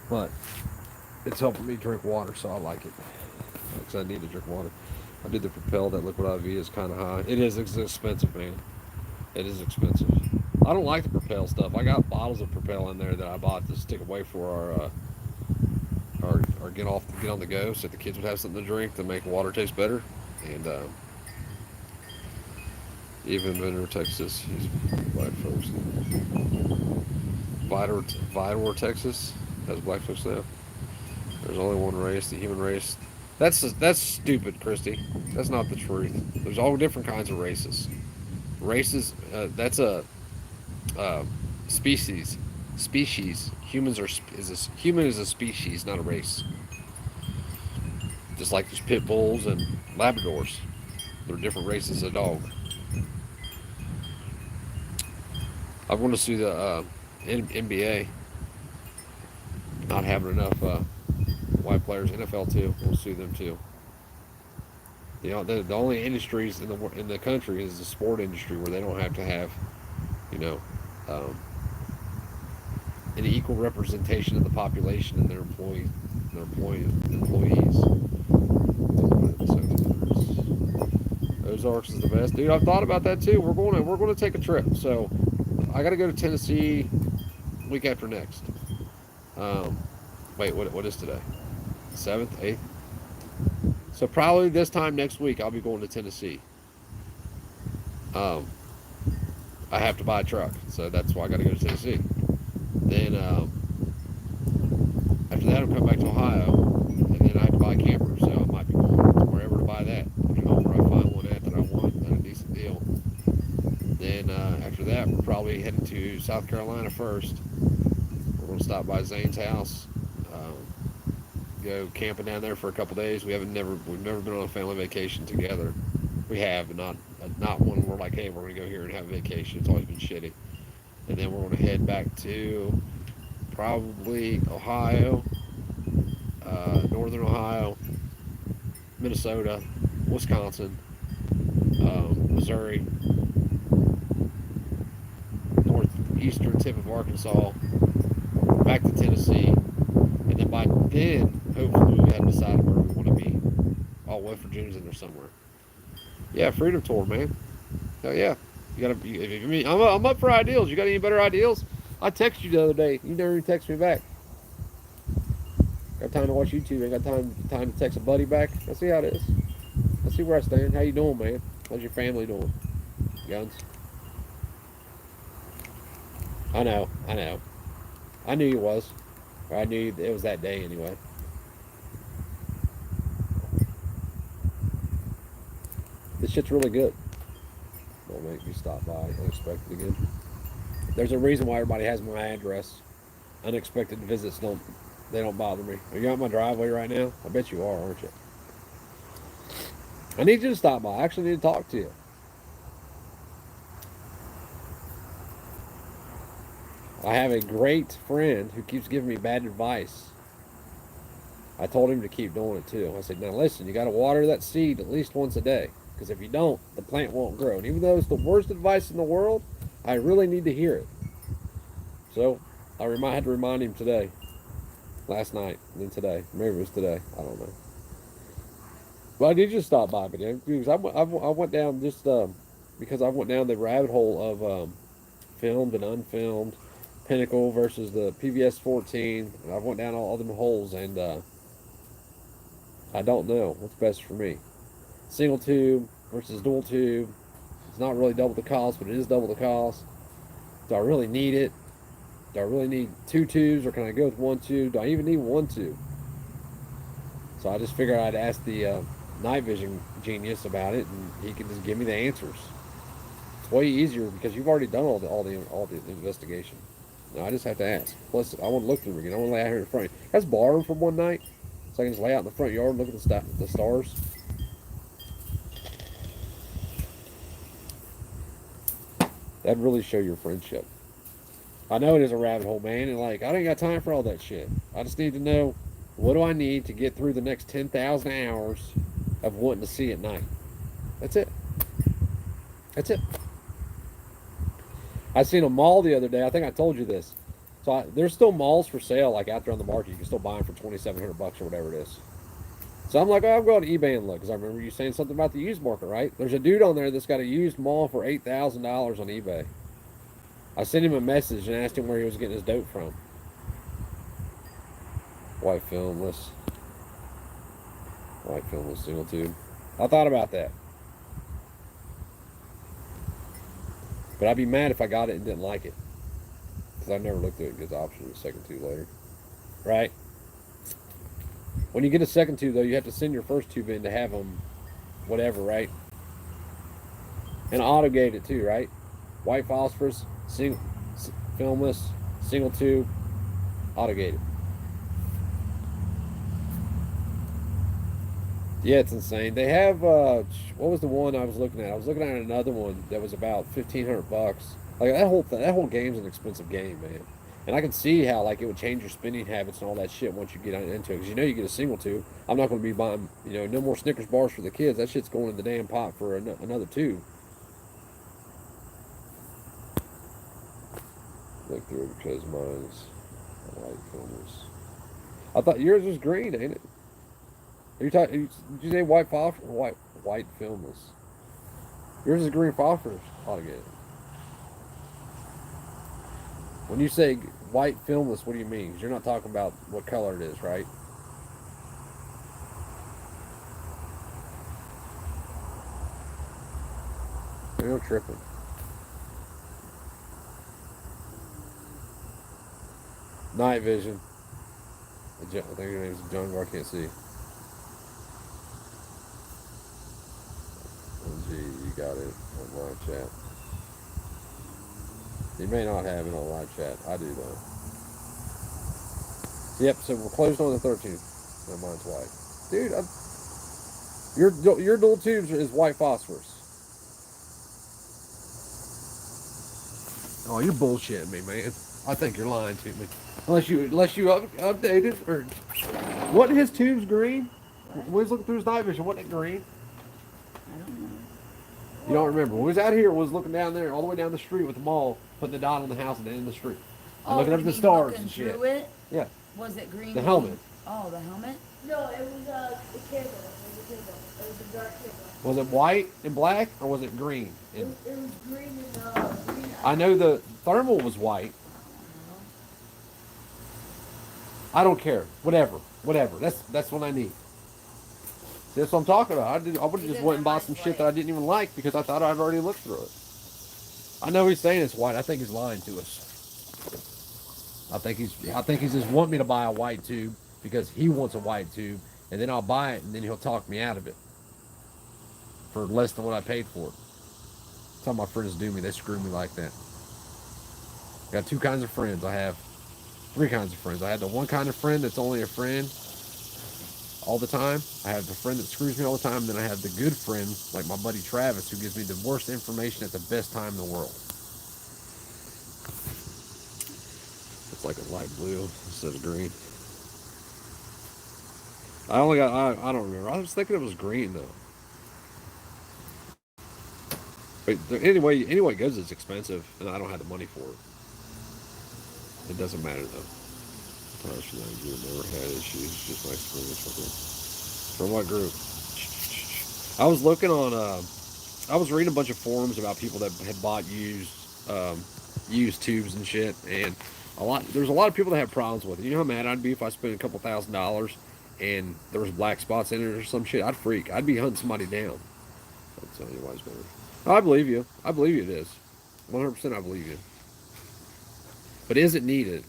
But it's helping me drink water, so I like it because I need to drink water. I did the Propel. That Liquid IV is kind of high. It is expensive, man. It is expensive. I don't like the Propel stuff. I got bottles of Propel in there that I bought to stick away for our get on the go, so the kids would have something to drink to make water taste better. And even Venner, Texas, he's black folks. Vidor, Texas has black folks now. There's only one race, the human race. That's stupid, Christy. That's not the truth. There's all different kinds of races. Races, that's a species. Species. Human is a species, not a race. Just like there's pit bulls and Labradors. They're different races of dog. I want to see the NBA not having enough white players. NFL too. We'll sue them too. You know, the only industries in the country is the sport industry where they don't have to have, you know, an equal representation of the population and their employees. Ozarks is the best, dude. I've thought about that too. We're going to take a trip. So I got to go to Tennessee week after next. Wait, what is today? 7th, 8th. So probably this time next week I'll be going to Tennessee. I have to buy a truck, so that's why I got to go to Tennessee. Then after that I'll come back to Ohio, and then I have to buy a camper, so I might be going wherever to buy that. Depending on where I find one at that I want at a decent deal. Then after that we're probably heading to South Carolina first. We're going to stop by Zane's house. Go camping down there for a couple days. We've never been on a family vacation together. We have, but not one where we're like, hey, we're gonna go here and have a vacation. It's always been shitty. And then we're gonna head back to probably Ohio, northern Ohio, Minnesota, Wisconsin, Missouri, northeastern tip of Arkansas, back to Tennessee, and then by then, hopefully we have decided where we want to be. Oh, West Virginia's in there somewhere. Yeah, Freedom Tour, man. Hell yeah. You gotta. I mean, I'm up for ideals. You got any better ideals? I texted you the other day. You never even text me back. Got time to watch YouTube. Ain't got time to text a buddy back. Let's see how it is. Let's see where I stand. How you doing, man? How's your family doing? Guns. I know. I knew you was. Or I knew it was that day anyway. This shit's really good. Don't make me stop by unexpected again. There's a reason why everybody has my address. Unexpected visits don't bother me. Are you out my driveway right now? I bet you are, aren't you? I need you to stop by. I actually need to talk to you. I have a great friend who keeps giving me bad advice. I told him to keep doing it too. I said, now listen, you got to water that seed at least once a day. Because if you don't, the plant won't grow. And even though it's the worst advice in the world, I really need to hear it. So I had to remind him today. Last night, and then today. Maybe it was today. I don't know. But I did just stop by, because I went down just because I went down the rabbit hole of filmed and unfilmed, Pinnacle versus the PVS 14. And I went down all them holes, and I don't know what's best for me. Single tube, versus dual tube. It's not really double the cost, but it is double the cost. Do I really need it? Do I really need 2 tubes, or can I go with 1 tube? Do I even need 1 tube? So I just figured I'd ask the night vision genius about it, and he can just give me the answers. It's way easier because you've already done all the investigation. Now I just have to ask. Plus, I want to look through it again. I want to lay out here in front. Let's borrow them for one night, so I can just lay out in the front yard and look at the stars. That'd really show your friendship. I know it is a rabbit hole, man, and like I ain't got time for all that shit. I just need to know, what do I need to get through the next 10,000 hours of wanting to see at night. That's it. That's it. I seen a mall the other day. I think I told you this. So there's still malls for sale, like out there on the market. You can still buy them for $2,700 or whatever it is. So I'm like, oh, I'm going to eBay and look, because I remember you saying something about the used market, right? There's a dude on there that's got a used mall for $8,000 on eBay. I sent him a message and asked him where he was getting his dope from. White filmless single tube. I thought about that. But I'd be mad if I got it and didn't like it, because I never looked at it as an option with a second tube later. Right? When you get a second tube, though, you have to send your first tube in to have them whatever, right? And auto gate it too, right? White phosphorus, filmless, single tube, auto gated. Yeah, it's insane. They have what was the one I was looking at? I was looking at another one that was about $1,500. Like that whole game's an expensive game, man. And I can see how like it would change your spending habits and all that shit once you get into it. Because you get a single tube. I'm not going to be buying no more Snickers bars for the kids. That shit's going in the damn pot for another tube. Look through it because mine's white filmless. I thought yours was green, ain't it? Are you talking? Did you say white phosphorus or white filmless? Yours is green phosphorus. Ought to get it. When you say white filmless, what do you mean? 'Cause you're not talking about what color it is, right? You're no tripping. Night vision. I think your name is Jungle. I can't see. OG, you got it on live chat. You may not have it on live chat. I do though. Yep. So we're closed on the 13th. No, mine's white. Dude, your dual tubes is white phosphorus. Oh, you're bullshitting me, man. I think you're lying to me. Unless you updated or wasn't his tubes green? When we was looking through his night vision, wasn't it green? I don't know. You don't remember? When we was out here, we was looking down there, all the way down the street with the mall, putting the dot on the house at the end of the street, and looking up at the stars and shit. Through it? Yeah. Was it green? The helmet. Oh, the helmet? No, it was the cable. It was a cable. It was a dark cable. Was it white and black, or was it green? It was green and green. I know the thermal was white. I don't care. Whatever. That's what I need. See, that's what I'm talking about. I would have just went and bought some shit that I didn't even like because I thought I'd already looked through it. I know he's saying it's white. I think he's lying to us. I think he's just wanting me to buy a white tube because he wants a white tube, and then I'll buy it, and then he'll talk me out of it for less than what I paid for it. That's how my friends do me. They screw me like that. Got 2 kinds of friends. I have 3 kinds of friends. I have the one kind of friend that's only a friend all the time. I have the friend that screws me all the time. Then I have the good friend, like my buddy Travis, who gives me the worst information at the best time in the world. It's like a light blue instead of green. I don't remember. I was thinking it was green though. But anyway it goes, it's expensive, and I don't have the money for it. It doesn't matter though. Personally, never had issues. Just my experience with it. From what group? I was looking on. I was reading a bunch of forums about people that had bought used tubes and shit, and there's a lot of people that have problems with it. You know how mad I'd be if I spent a couple $1,000s and there was black spots in it or some shit? I'd freak. I'd be hunting somebody down. Telling you why it's better. I believe you. I believe you it is. 100% I believe you. But is it needed?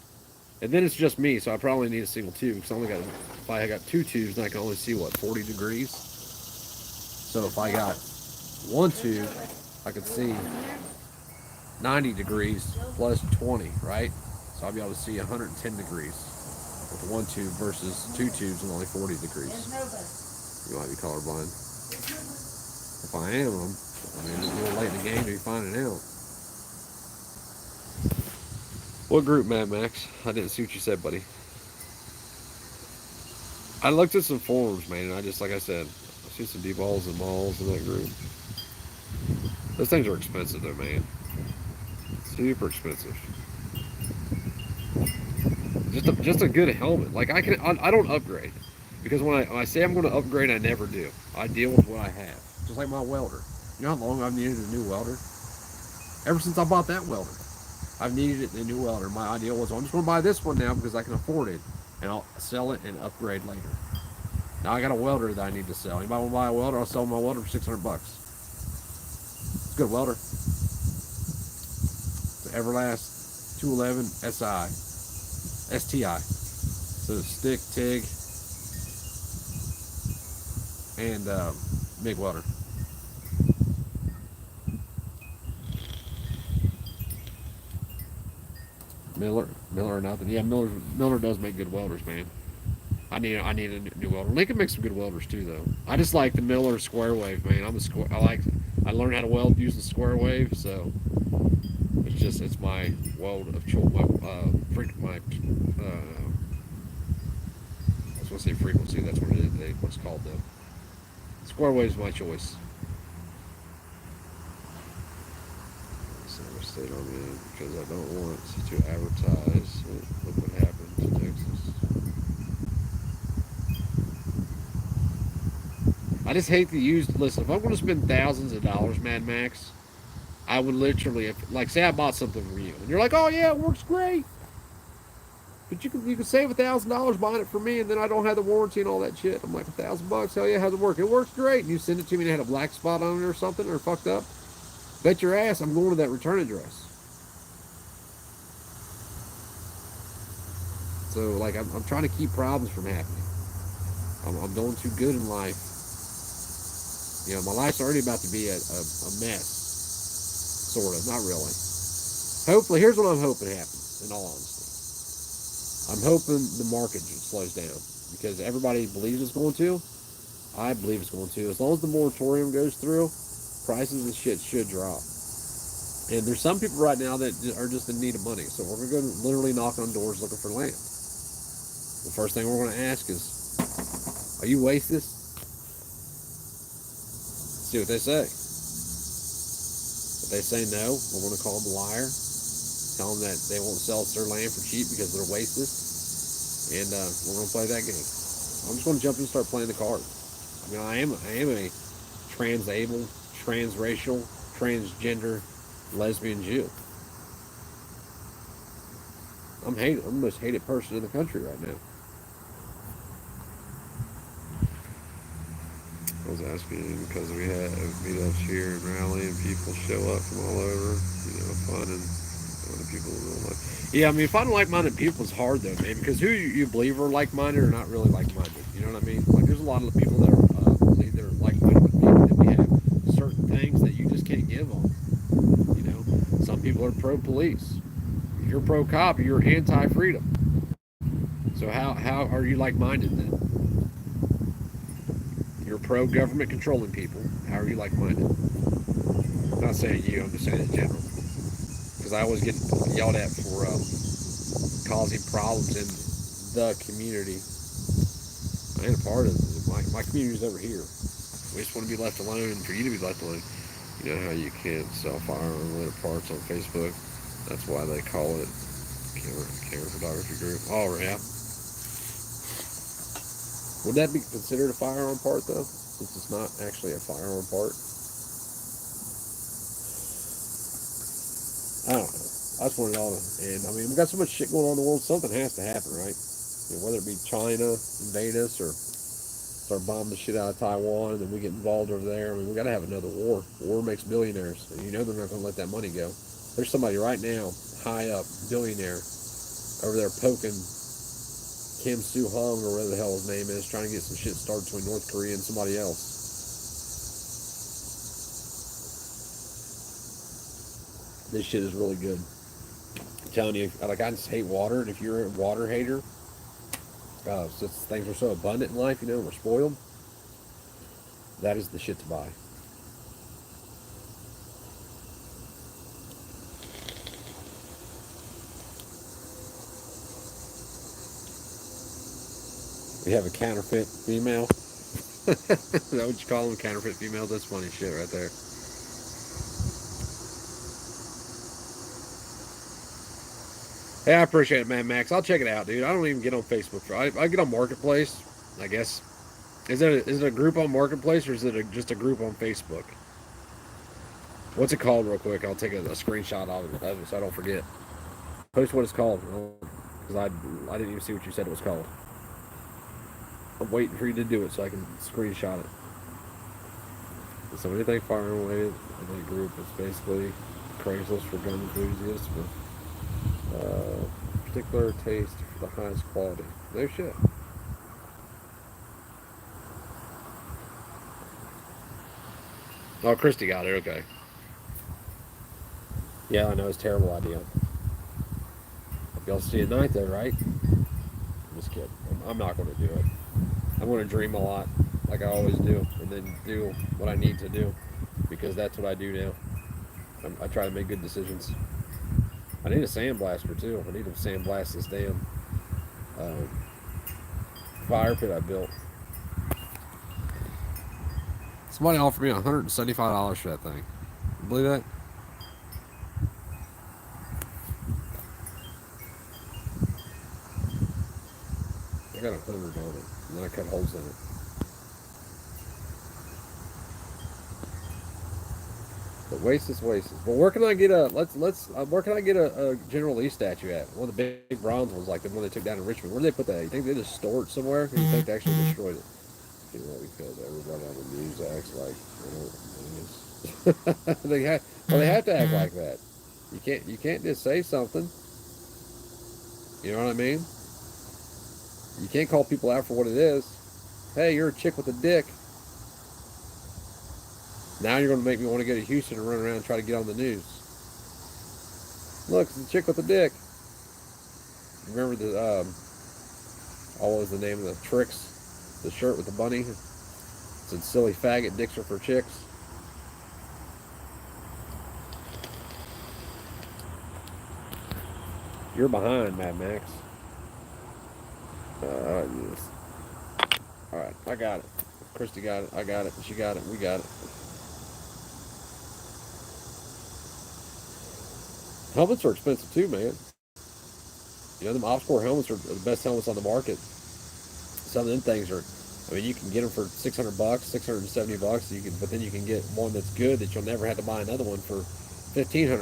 And then it's just me, so I probably need a single tube because I only got, if I got 2 tubes, then I can only see what, 40 degrees. So if I got 1 tube, I could see 90 degrees plus 20, right? So I'll be able to see 110 degrees with 1 tube versus 2 tubes and only 40 degrees. You might be colorblind. If I am, I mean, it's a little late in the game to be finding out. What group, Mad Max? I didn't see what you said, buddy. I looked at some forums, man, and I just, like I said, I see some D-balls and malls in that group. Those things are expensive, though, man. Super expensive. Just a good helmet. Like I don't upgrade because when I say I'm going to upgrade, I never do. I deal with what I have. Just like my welder. You know how long I've needed a new welder? Ever since I bought that welder, I've needed a new welder. My idea was, I'm just going to buy this one now because I can afford it, and I'll sell it and upgrade later. Now I got a welder that I need to sell. Anybody want to buy a welder? I'll sell my welder for $600. It's a good welder. It's an Everlast 211 STI. So stick, TIG, and MIG welder. Miller or nothing. Yeah, Miller does make good welders, man. I need a new welder. Lincoln makes some good welders too, though. I just like the Miller square wave, man. I learned how to weld using the square wave, so it's my weld of choice. I was gonna say frequency. That's what it is. What's called though. Square wave is my choice. Stayed on me because I don't want to advertise. Look what happened to Texas. I just hate to use. Listen, if I'm going to spend thousands of dollars, Mad Max, I would literally, like, say I bought something from you, and you're like, "Oh yeah, it works great," but you can save $1,000 buying it for me, and then I don't have the warranty and all that shit. I'm like, $1,000? Hell yeah, how's it work? It works great. And you send it to me and it had a black spot on it or something, or fucked up. Bet your ass I'm going to that return address. So, like, I'm trying to keep problems from happening. I'm doing too good in life. You know, my life's already about to be a mess. Sort of, not really. Hopefully, here's what I'm hoping happens, in all honesty. I'm hoping the market slows down because everybody believes it's going to. I believe it's going to. As long as the moratorium goes through, prices and shit should drop. And there's some people right now that are just in need of money. So we're going to go literally knock on doors looking for land. The first thing we're going to ask is, are you wasted? See what they say. If they say no, we're going to call them a liar. Tell them that they won't sell us their land for cheap because they're wasted. And we're going to play that game. I'm just going to jump in and start playing the card. I mean, I am a trans-able, transracial, transgender, lesbian Jew. I'm the most hated person in the country right now. I was asking because we have meetups here and rally and people show up from all over, finding people in real life. Yeah, I mean, finding like-minded people is hard though, man, because who you believe are like-minded are not really like-minded. You know what I mean? Like, there's a lot of people that believe they're like-minded with me, that we have certain things that you just can't give on. You know, some people are pro-police. If you're pro-cop, you're anti-freedom. So how are you like-minded then? You're pro-government controlling people. How are you like-minded? I'm not saying you, I'm just saying in general. Because I always get yelled at for causing problems in the community. I ain't a part of it. My community's over here. We just want to be left alone and for you to be left alone. You know how you can't sell firearm-related parts on Facebook? That's why they call it camera photography group. Oh, yeah. Would that be considered a firearm part, though? Since it's not actually a firearm part? I don't know. I just want it all to end. I mean, we've got so much shit going on in the world, something has to happen, right? Whether it be China invade us or start bombing the shit out of Taiwan, and then we get involved over there. I mean, we got to have another war. War makes billionaires, and you know they're not going to let that money go. There's somebody right now, high up, billionaire, over there poking Kim Soo Hong or whatever the hell his name is, trying to get some shit started between North Korea and somebody else. This shit is really good. I'm telling you, like, I just hate water, and if you're a water hater, since things are so abundant in life, you know, we're spoiled, that is the shit to buy. We have a counterfeit female. Is that what you call them? Counterfeit females? That's funny shit right there. Hey, I appreciate it, man, Max. I'll check it out, dude. I don't even get on Facebook. I get on Marketplace, I guess. Is it a group on Marketplace, or is it just a group on Facebook? What's it called, real quick? I'll take a screenshot of it so I don't forget. Post what it's called, because I didn't even see what you said it was called. I'm waiting for you to do it so I can screenshot it. So anything fire related in that group is basically Craigslist for gun enthusiasts with particular taste for the highest quality. No shit. Oh, Christy got it. Okay. Yeah, I know it's a terrible idea. Y'all see it tonight, though, right? I'm just kidding. I'm not going to do it. I'm going to dream a lot, like I always do, and then do what I need to do, because that's what I do now. I try to make good decisions. I need a sandblaster too. I need to sandblast this damn fire pit I built. Somebody offered me $175 for that thing. You believe that? I got 100 on it, and then I cut holes in it. But waste is waste. But where can I get a where can I get a General Lee statue at? One of the big bronze ones, like the one they took down in Richmond. Where did they put that? You think they just store it somewhere? Or you think they actually destroyed it? You know, because everybody on the news acts like they have to act like that. You can't just say something. You know what I mean? You can't call people out for what it is. Hey, you're a chick with a dick. Now you're going to make me want to go to Houston and run around and try to get on the news. Look, it's a chick with a dick. Remember the, what was the name of the Tricks? The shirt with the bunny? It said, silly faggot, dicks are for chicks. You're behind, Mad Max. Yes. Alright, I got it. Christy got it. I got it. She got it. We got it. Helmets are expensive too, man. You know, them Opscore helmets are the best helmets on the market. Some of them things are, I mean, you can get them for $600, $670. You can, but then you can get one that's good that you'll never have to buy another one for $1,500.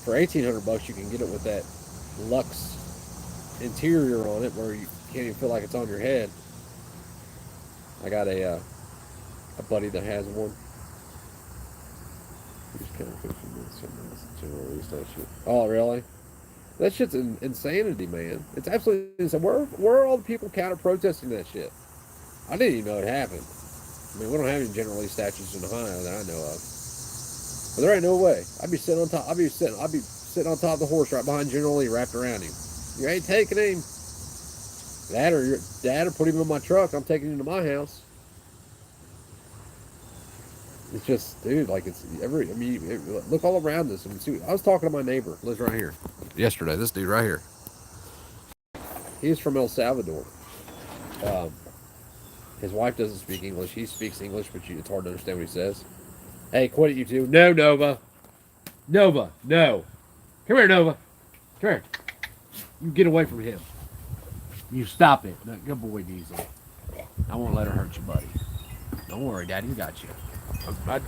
For $1,800, you can get it with that Lux interior on it, where you can't even feel like it's on your head. I got a buddy that has one. Oh, really? That shit's insanity, man. It's absolutely insane. Where are all the people counter protesting that shit? I didn't even know it happened. I mean, we don't have any General Lee statues in Ohio that I know of. But there ain't no way. I'd be sitting on top. I'd be sitting on top of the horse right behind General Lee, wrapped around him. You ain't taking him. That or your dad, or put him in my truck. I'm taking him to my house. It's just, dude, like look all around this. And see, I was talking to my neighbor, lives right here, yesterday. This dude right here. He's from El Salvador. His wife doesn't speak English. He speaks English, but it's hard to understand what he says. Hey, quit it, you two. No, Nova. Nova, no. Come here, Nova. Come here. You get away from him. You stop it. No, good boy, Diesel. I won't let her hurt you, buddy. Don't worry, Daddy, we got you. I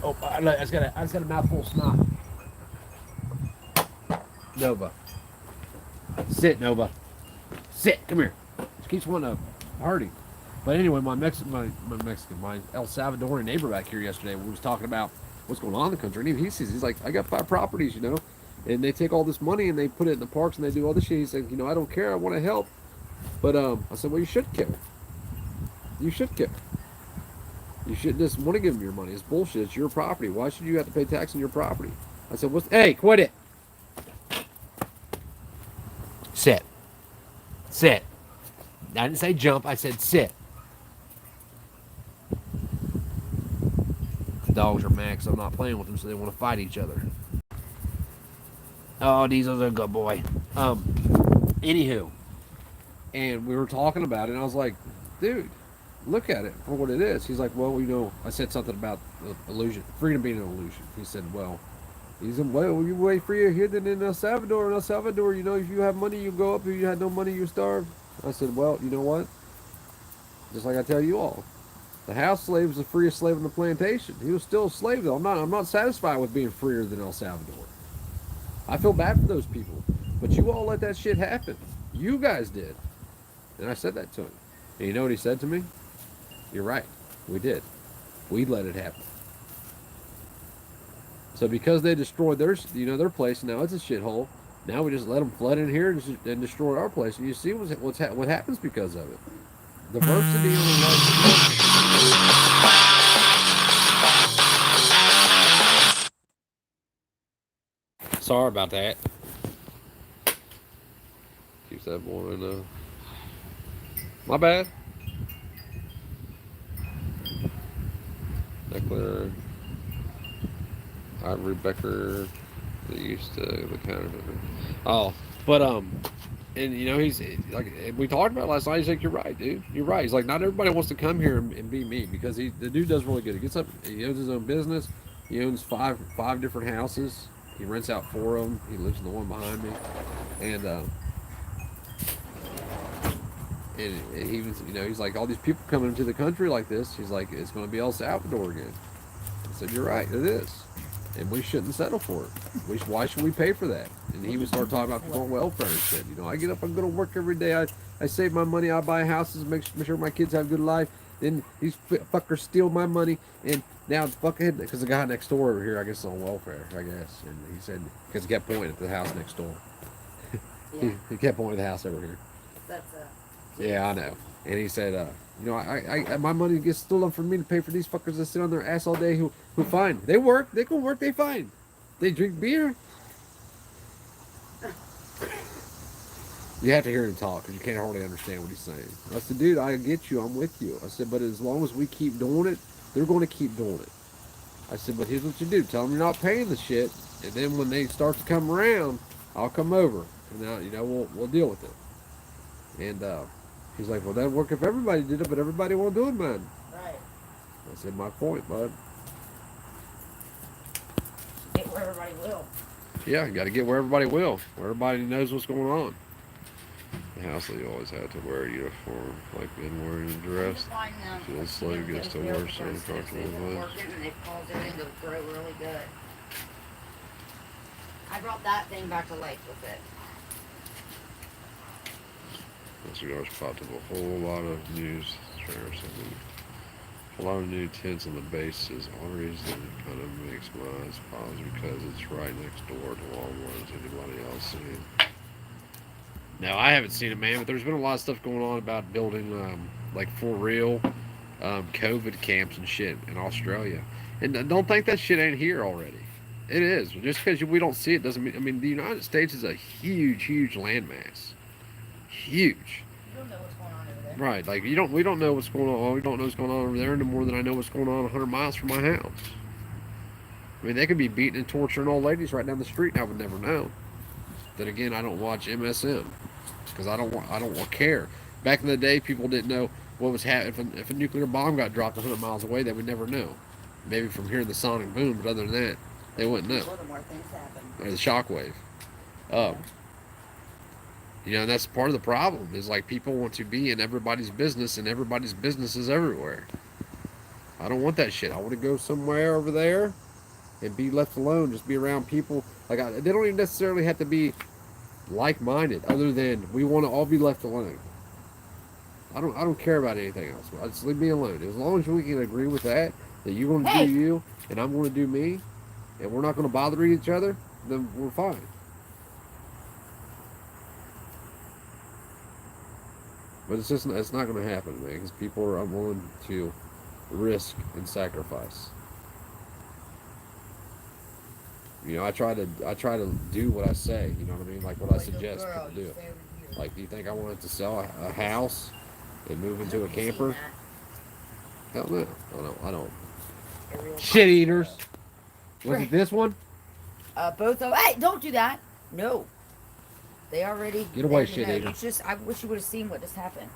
just got a mouthful of snot. Nova. Sit, Nova. Sit. Come here. She keeps wanting to hurt him. But anyway, my El Salvadorian neighbor back here yesterday, we was talking about what's going on in the country, and even he says, he's like, I got 5 properties, and they take all this money and they put it in the parks and they do all this shit. He said, I don't care, I want to help, but I said, well, you should care. You should care. You shouldn't just want to give them your money. It's bullshit. It's your property. Why should you have to pay tax on your property? I said, hey, quit it. Sit. Sit. I didn't say jump. I said sit. The dogs are mad because I'm not playing with them, so they want to fight each other. Oh, Diesel's a good boy. Anywho. And we were talking about it, and I was like, dude, look at it for what it is. He's like, well, I said something about illusion, freedom being an illusion. He said, well, you way freer here than in El Salvador. In El Salvador, if you have money, you go up. If you had no money, you starve. I said, well, you know what? Just like I tell you all, the house slave was the freest slave on the plantation. He was still a slave, though. I'm not satisfied with being freer than El Salvador. I feel bad for those people, but you all let that shit happen. You guys did, and I said that to him. And you know what he said to me? You're right. We did. We let it happen. So because they destroyed their place, now it's a shithole. Now we just let them flood in here and destroy our place. And you see what happens because of it. Diversity in the life. Sorry about that. Keeps that boy in my bad. Declan, Ivory Becker, they used to the counter. Oh, but and he's like we talked about last night. He's like, you're right, dude. You're right. He's like, not everybody wants to come here and be me because the dude does really good. He gets up, he owns his own business. He owns five different houses. He rents out 4 of them. He lives in the one behind me, and he was, he's like, all these people coming into the country like this. He's like, it's going to be El Salvador again. I said, you're right, it is. And we shouldn't settle for it. Why should we pay for that? And he would start talking about people on welfare and shit. I get up, I'm going to work every day. I save my money, I buy houses, make sure my kids have a good life. Then these fuckers steal my money. And now it's fucking, because the guy next door over here, I guess, is on welfare, I guess. And he said, because he kept pointing at the house next door. Yeah. he kept pointing at the house over here. That's Yeah, I know. And he said, I my money gets stolen from me to pay for these fuckers that sit on their ass all day who fine. They work, they can work, they fine. They drink beer. You have to hear him talk because you can't hardly understand what he's saying. I said, dude, I get you, I'm with you. I said, but as long as we keep doing it, they're going to keep doing it. I said, but here's what you do. Tell them you're not paying the shit, and then when they start to come around, I'll come over. And now, we'll deal with it. And he's like, well, that'd work if everybody did it, but everybody won't do it, man. right. I said, my point, bud. Get where everybody will. Yeah, you got to get where everybody will, where everybody knows what's going on. The house lady always had to wear a uniform, like been wearing a dress. So the slave gets to wear so uncomfortable. And it caused everything to grow really good. I brought that thing back to life with it. The cigars popped up a whole lot of news shares. A lot of new tents on the bases. One reason it kind of makes my eyes pause because it's right next door to Walmart's. Anybody else seen? No, I haven't seen it, man. But there's been a lot of stuff going on about building, like for real, COVID camps and shit in Australia. And don't think that shit ain't here already. It is. Just because we don't see it doesn't mean. I mean, the United States is a huge, huge landmass. Huge. You don't know what's going on over there. Right, like we don't know what's going on. We don't know what's going on over there any more than I know what's going on 100 miles from my house. I mean, they could be beating and torturing old ladies right down the street, and I would never know. Then again, I don't watch MSM because I don't care. Back in the day, people didn't know what was happening. If a nuclear bomb got dropped 100 miles away, they would never know. Maybe from hearing the sonic boom, but other than that, they wouldn't know. Well, the more things happen. Or the shockwave. And that's part of the problem is like people want to be in everybody's business and everybody's business is everywhere. I don't want that shit. I want to go somewhere over there and be left alone, just be around people. They don't even necessarily have to be like-minded other than we want to all be left alone. I don't care about anything else. Just leave me alone. As long as we can agree with that you're going to Hey! do you and I'm going to do me, and we're not going to bother each other, then we're fine. But it's not going to happen, man, because people are unwilling to risk and sacrifice. You know, I try to do what I say. You know what I mean? Like what I suggest people do. Like, do you think I wanted to sell a house and move into a camper? Hell no. I don't. Shit eaters. Was it this one? Both of. Hey, don't do that. No. They already. Get away, they shit know. eater. It's just. I wish you would have seen what just happened.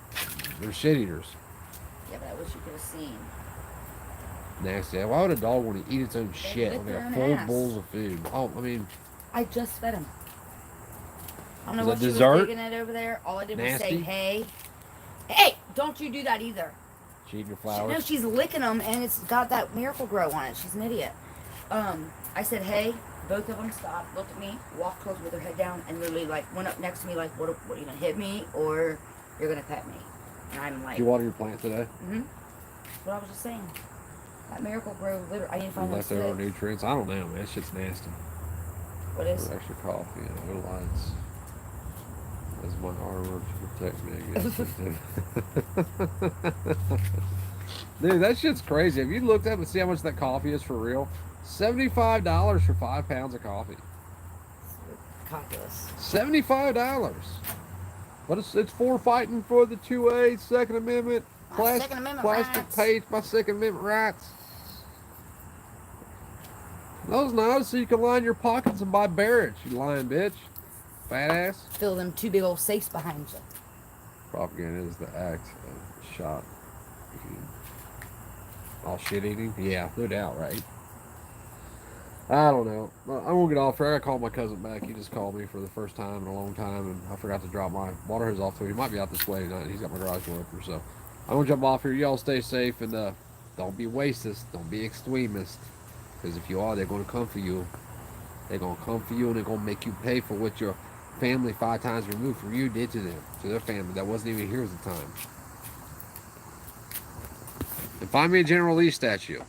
They're shit eaters. Yeah, but I wish you could have seen. Nasty. Why would a dog want to eat its own shit lick when they their got own full ass. bowls of food? Oh, I mean, I just fed him. I don't know Is what that she was dessert? digging at over there. All I did was say, Nasty? "Hey, hey, don't you do that either." she eating your No, flowers. she's licking them, and it's got that Miracle Grow on it. She's an idiot. I said, "Hey," both of them stopped, looked at me, walked close with their head down, and literally like went up next to me like, "What are you gonna hit me or you're gonna pet me?" And I'm like, Did you water your plant today? That's what I was just saying. That Miracle Grow, literally, I didn't find those Leftover sticks. nutrients? I don't know, man. That shit's nasty. What is? Or extra coffee and oil lights. That's my armor to protect me against it. Dude, that shit's crazy. Have you looked up and see how much that coffee is for real? $75 for 5 pounds of coffee. Ridiculous. $75. But it's for fighting for the 2A, Second Amendment, My Second Amendment plastic rights. page, my Second Amendment rights. Those knives so you can line your pockets and buy Barrett's, you lying bitch. Fat ass. Fill them two big old safes behind you. Propaganda is the act of shot. All shit eating? Yeah, no doubt, right? I don't know. I won't get off here. I called my cousin back. He just called me for the first time in a long time, and I forgot to drop my water hose off to him. He might be out this way tonight. He's got my garage door open, so I'm gonna jump off here. Y'all stay safe and don't be racist. Don't be extremist. Because if you are, they're gonna come for you. They're gonna come for you, and they're gonna make you pay for what your family 5 times removed from you did to them, to their family that wasn't even here at the time. And find me a General Lee statue.